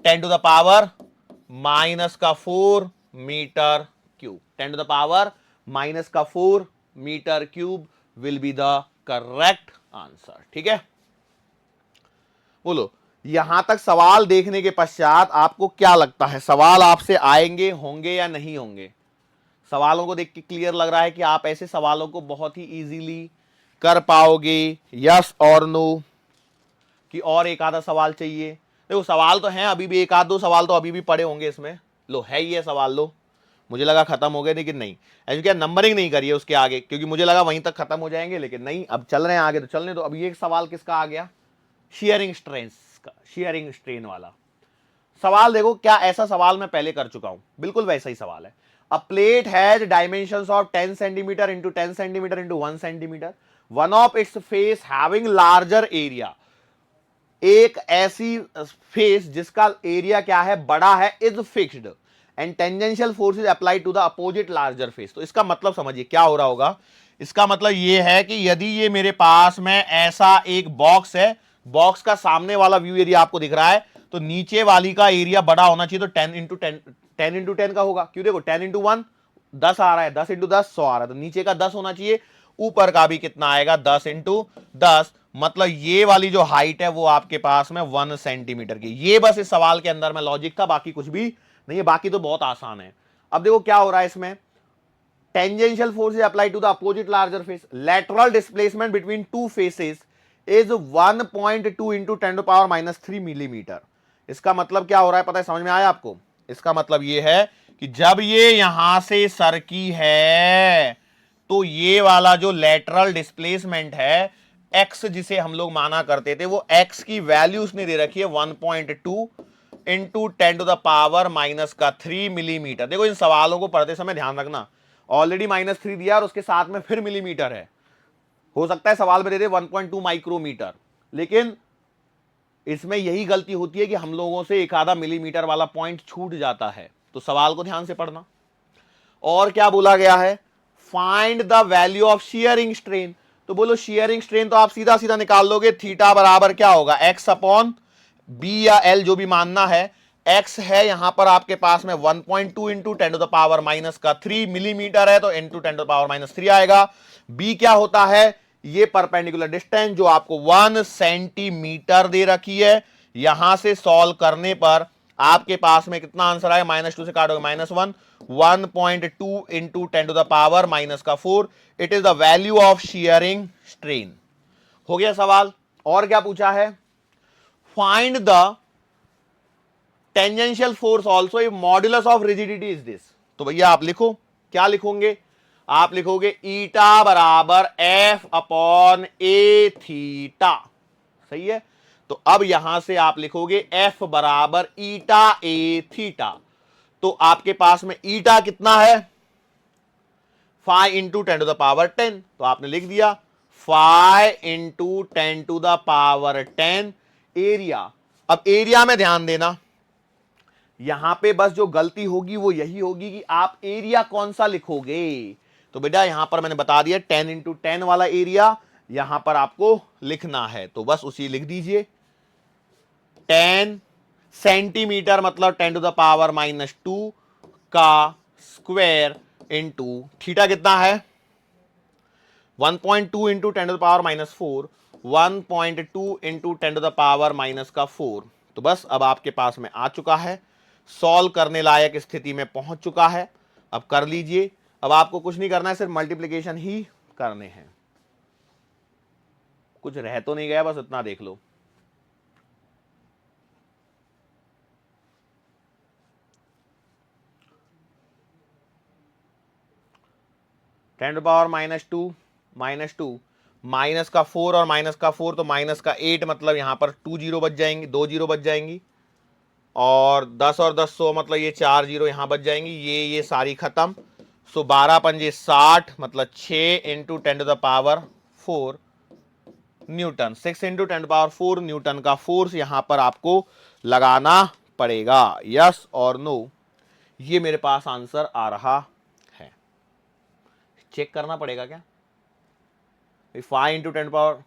10⁻⁻4 metre cube. 10⁻⁻4 metre cube will be the correct answer. ठीक है, बोलो यहां तक सवाल देखने के पश्चात आपको क्या लगता है, सवाल आपसे आएंगे, होंगे या नहीं होंगे? सवालों को देख के क्लियर लग रहा है कि आप ऐसे सवालों को बहुत ही इजीली कर पाओगे, यस और नो? कि और एक आधा सवाल चाहिए? देखो सवाल तो हैं अभी भी, एक आध दो सवाल तो अभी भी पड़े होंगे इसमें। लो है ये सवाल, लो, मुझे लगा खत्म हो गए, लेकिन नहीं। ऐसे क्या नंबरिंग नहीं करिए उसके आगे, क्योंकि मुझे लगा वहीं तक खत्म हो जाएंगे, लेकिन नहीं, अब चल रहे हैं आगे, तो चलने दो। अब ये सवाल किसका आ गया? शेयरिंग स्ट्रेन का, शेयरिंग स्ट्रेन वाला सवाल। देखो क्या ऐसा सवाल मैं पहले कर चुका हूं, बिल्कुल वैसा ही सवाल है। A plate has dimensions of 10 centimetre into 10 centimetre into 1 centimetre, one of its face having larger area. एक ऐसी फेस जिसका एरिया क्या है, बड़ा है, is fixed and tangential force is applied to the opposite larger face. तो इसका मतलब समझिए क्या हो रहा होगा। इसका मतलब यह है कि यदि ये मेरे पास में ऐसा एक बॉक्स है, बॉक्स का सामने वाला व्यू एरिया आपको दिख रहा है, तो नीचे वाली का एरिया बड़ा होना चाहिए। तो 10 इंटू 10 का होगा, क्यों? देखो 10 इंटू 1 10 आ रहा है, 10 इंटू 10 100 आ रहा है, तो नीचे का 10 होना चाहिए, ऊपर का भी कितना आएगा? 10 इंटू 10। मतलब ये वाली जो हाइट है वो आपके पास में 1 सेंटीमीटर की। ये बस इस सवाल के अंदर में लॉजिक था, बाकी कुछ भी नहीं है, बाकी तो बहुत आसान है। अब देखो क्या हो रहा है इसमें, tangential force is applied to the opposite larger face, lateral displacement between two faces is 1.2 into 10⁻³ millimetre. इसका मतलब क्या हो रहा है पता है, समझ में आया आपको? इसका मतलब यह है कि जब ये यहां से सरकी है तो ये वाला जो लेटरल डिस्प्लेसमेंट है, एक्स जिसे हम लोग माना करते थे, वो एक्स की वैल्यू उसने दे रखी है 1.2 इंटू 10⁻³ मिलीमीटर। देखो इन सवालों को पढ़ते समय ध्यान रखना, ऑलरेडी -3 दिया और उसके साथ में फिर मिलीमीटर है। हो सकता है सवाल में दे दे 1.2 माइक्रोमीटर, लेकिन इसमें यही गलती होती है कि हम लोगों से एक आधा मिलीमीटर वाला पॉइंट छूट जाता है। तो सवाल को ध्यान से पढ़ना। और क्या बोला गया है? Find the value of shearing strain. तो बोलो शियरिंग स्ट्रेन तो आप सीधा सीधा निकाल लोगे, थीटा बराबर क्या होगा? एक्स अपॉन बी या एल जो भी मानना है। एक्स है यहां पर आपके पास में 1.2 इंटू 10⁻³ मिलीमीटर है, तो इंटू 10⁻³ आएगा। बी क्या होता है? ये परपेंडिकुलर डिस्टेंस जो आपको 1 सेंटीमीटर दे रखी है। यहां से सॉल्व करने पर आपके पास में कितना आंसर आएगा? -2 से काटोगे -1, 1.2 into 10⁻⁻4। It is the value of shearing strain. हो गया सवाल। और क्या पूछा है? Find the tangential force also if modulus of rigidity is this. तो भैया आप लिखो, क्या लिखोगे? आप लिखोगे ईटा बराबर एफ अपॉन ए थीटा। सही है, तो अब यहां से आप लिखोगे एफ बराबर ईटा ए थीटा। तो आपके पास में ईटा कितना है? 5 इंटू 10⁻10, तो आपने लिख दिया 5 into 10 to the power 10 area. अब एरिया में ध्यान देना, यहां पे बस जो गलती होगी वो यही होगी कि आप एरिया कौन सा लिखोगे। तो बेटा यहां पर मैंने बता दिया 10 इंटू 10 वाला एरिया यहां पर आपको लिखना है, तो बस उसी लिख दीजिए। 10 सेंटीमीटर मतलब 10 टू द पावर -2 का स्क्वायर इंटू थीटा कितना है 1.2 into 10 to the power -4, 1.2 into 10 to the power -4। तो बस अब आपके पास में आ चुका है, सॉल्व करने लायक स्थिति में पहुंच चुका है। अब कर लीजिए, अब आपको कुछ नहीं करना है, सिर्फ मल्टीप्लिकेशन ही करने हैं, कुछ रह तो नहीं गया, बस इतना देख लो। टेन टू पावर -2 माइनस का 4 और माइनस का 4 तो माइनस का 8, मतलब यहां पर 2 जीरो बच जाएंगी, 2 जीरो बच जाएंगी, और 10 और 10 100 मतलब ये 4 जीरो यहां बच जाएंगी, ये सारी खत्म। सो 12 पंजे 60 मतलब 6 into 10 to the power 4 newton, 6 into 10 to the power 4 newton का फोर्स यहां पर आपको लगाना पड़ेगा। यस और नो, ये मेरे पास आंसर आ रहा है। चेक करना पड़ेगा क्या 5 इंटू 10 पावर,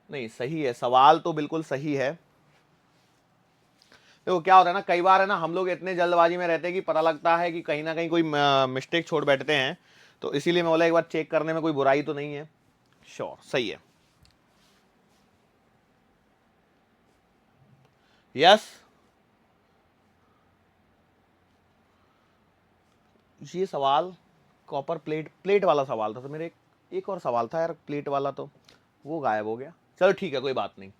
नहीं सही है, सवाल तो बिल्कुल सही है। देखो क्या होता है ना, कई बार है ना हम लोग इतने जल्दबाजी में रहते हैं कि पता लगता है कि कहीं ना कहीं कोई मिस्टेक छोड़ बैठते हैं, तो इसीलिए मैं बोला एक बार चेक करने में कोई बुराई तो नहीं है। श्योर सही है। यस, ये सवाल कॉपर प्लेट वाला सवाल था, तो मेरे एक और सवाल था यार प्लेट वाला, तो वो गायब हो गया। चलो ठीक है, कोई बात नहीं।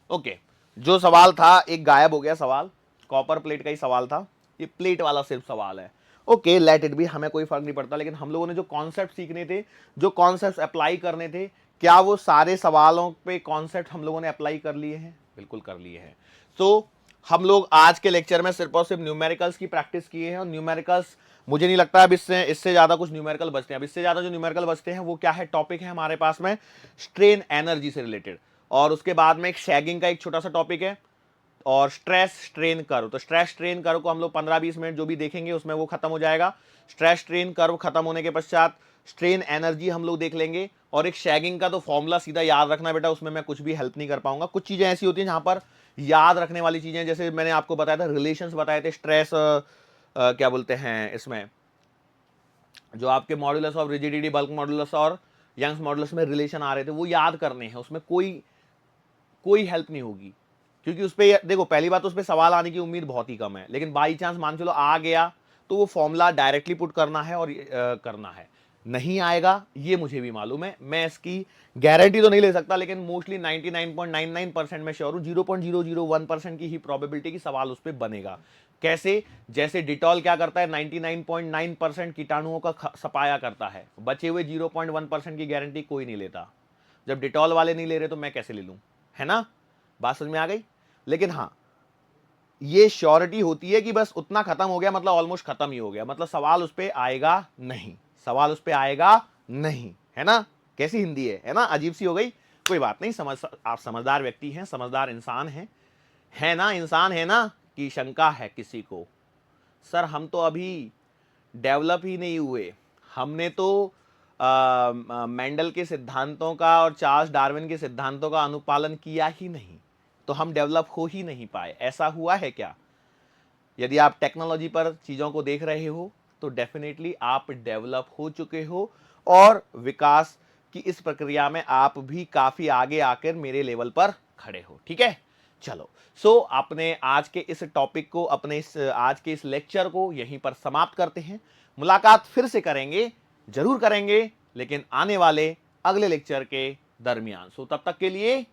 ओके, जो सवाल था एक गायब हो गया सवाल, कॉपर प्लेट का ही सवाल था, ये प्लेट वाला सिर्फ सवाल है। ओके लेट इट भी, हमें कोई फर्क नहीं पड़ता, लेकिन हम लोगों ने जो कॉन्सेप्ट सीखने थे, जो कॉन्सेप्ट अप्लाई करने थे, क्या वो सारे सवालों पे कॉन्सेप्ट हम लोगों ने अप्लाई कर लिए हैं? बिल्कुल कर लिए हैं। तो हम लोग आज के लेक्चर में सिर्फ और सिर्फ न्यूमेरिकल्स की प्रैक्टिस किए हैं, और न्यूमेरिकल्स मुझे नहीं लगता अब इससे ज्यादा कुछ न्यूमेरिकल बचते हैं। अब इससे ज्यादा जो न्यूमेरिकल बचते हैं वो क्या है, टॉपिक है हमारे पास में स्ट्रेन एनर्जी से रिलेटेड, और उसके बाद में एक शैगिंग का एक छोटा सा टॉपिक है, और स्ट्रेस स्ट्रेन कर्व। तो स्ट्रेस स्ट्रेन कर्व को हम लोग 15-20 मिनट जो भी देखेंगे उसमें वो खत्म हो जाएगा। स्ट्रेस स्ट्रेन कर्व खत्म होने के पश्चात स्ट्रेन एनर्जी हम लोग देख लेंगे, और एक शैगिंग का तो फॉर्मूला सीधा याद रखना बेटा, उसमें मैं कुछ भी हेल्प नहीं कर पाऊंगा। कुछ चीजें ऐसी होती हैं जहां पर याद रखने वाली चीजें, जैसे मैंने आपको बताया था रिलेशंस बताए थे, स्ट्रेस क्या बोलते हैं इसमें, जो आपके modulus of rigidity, bulk modulus और यंग्स मॉड्यूलस में रिलेशन आ रहे थे, वो याद करने हैं, उसमें कोई हेल्प नहीं होगी, क्योंकि उस पर देखो पहली बात तो उस पर सवाल आने की उम्मीद बहुत ही कम है, लेकिन बाई चांस मान चलो आ गया तो वो फॉर्मूला डायरेक्टली पुट करना है और करना है। नहीं आएगा ये मुझे भी मालूम है, मैं इसकी गारंटी तो नहीं ले सकता, लेकिन मोस्टली 99.99% में श्योर हूं, 0.001% की ही प्रोबेबिलिटी की सवाल उस पर बनेगा। कैसे? जैसे डिटॉल क्या करता है, 99.9% कीटाणुओं का सफाया करता है, बचे हुए 0.1% की गारंटी कोई नहीं लेता। जब डिटॉल वाले नहीं ले रहे तो मैं कैसे ले लूं, है ना? बात समझ में आ गई? लेकिन हाँ, ये श्योरिटी होती है कि बस उतना खत्म हो गया, मतलब ऑलमोस्ट खत्म ही हो गया, मतलब सवाल उस पर आएगा नहीं, सवाल उस पर आएगा नहीं, है ना? कैसी हिंदी है ना? अजीब सी हो गई, कोई बात नहीं, आप समझदार व्यक्ति हैं, समझदार इंसान हैं, है ना? इंसान है ना? कि शंका है किसी को, सर हम तो अभी डेवलप ही नहीं हुए, हमने तो मेंडल के सिद्धांतों का और चार्ल्स डार्विन के सिद्धांतों का अनुपालन किया ही नहीं, तो हम डेवलप हो ही नहीं पाए। ऐसा हुआ है क्या? यदि आप टेक्नोलॉजी पर चीज़ों को देख रहे हो तो डेफिनेटली आप डेवलप हो चुके हो, और विकास की इस प्रक्रिया में आप भी काफ़ी आगे आकर मेरे लेवल पर खड़े हो। ठीक है, चलो। सो अपने आज के इस टॉपिक को, अपने आज के इस लेक्चर को यहीं पर समाप्त करते हैं। मुलाकात फिर से करेंगे, जरूर करेंगे, लेकिन आने वाले अगले लेक्चर के दरमियान। सो तब तक के लिए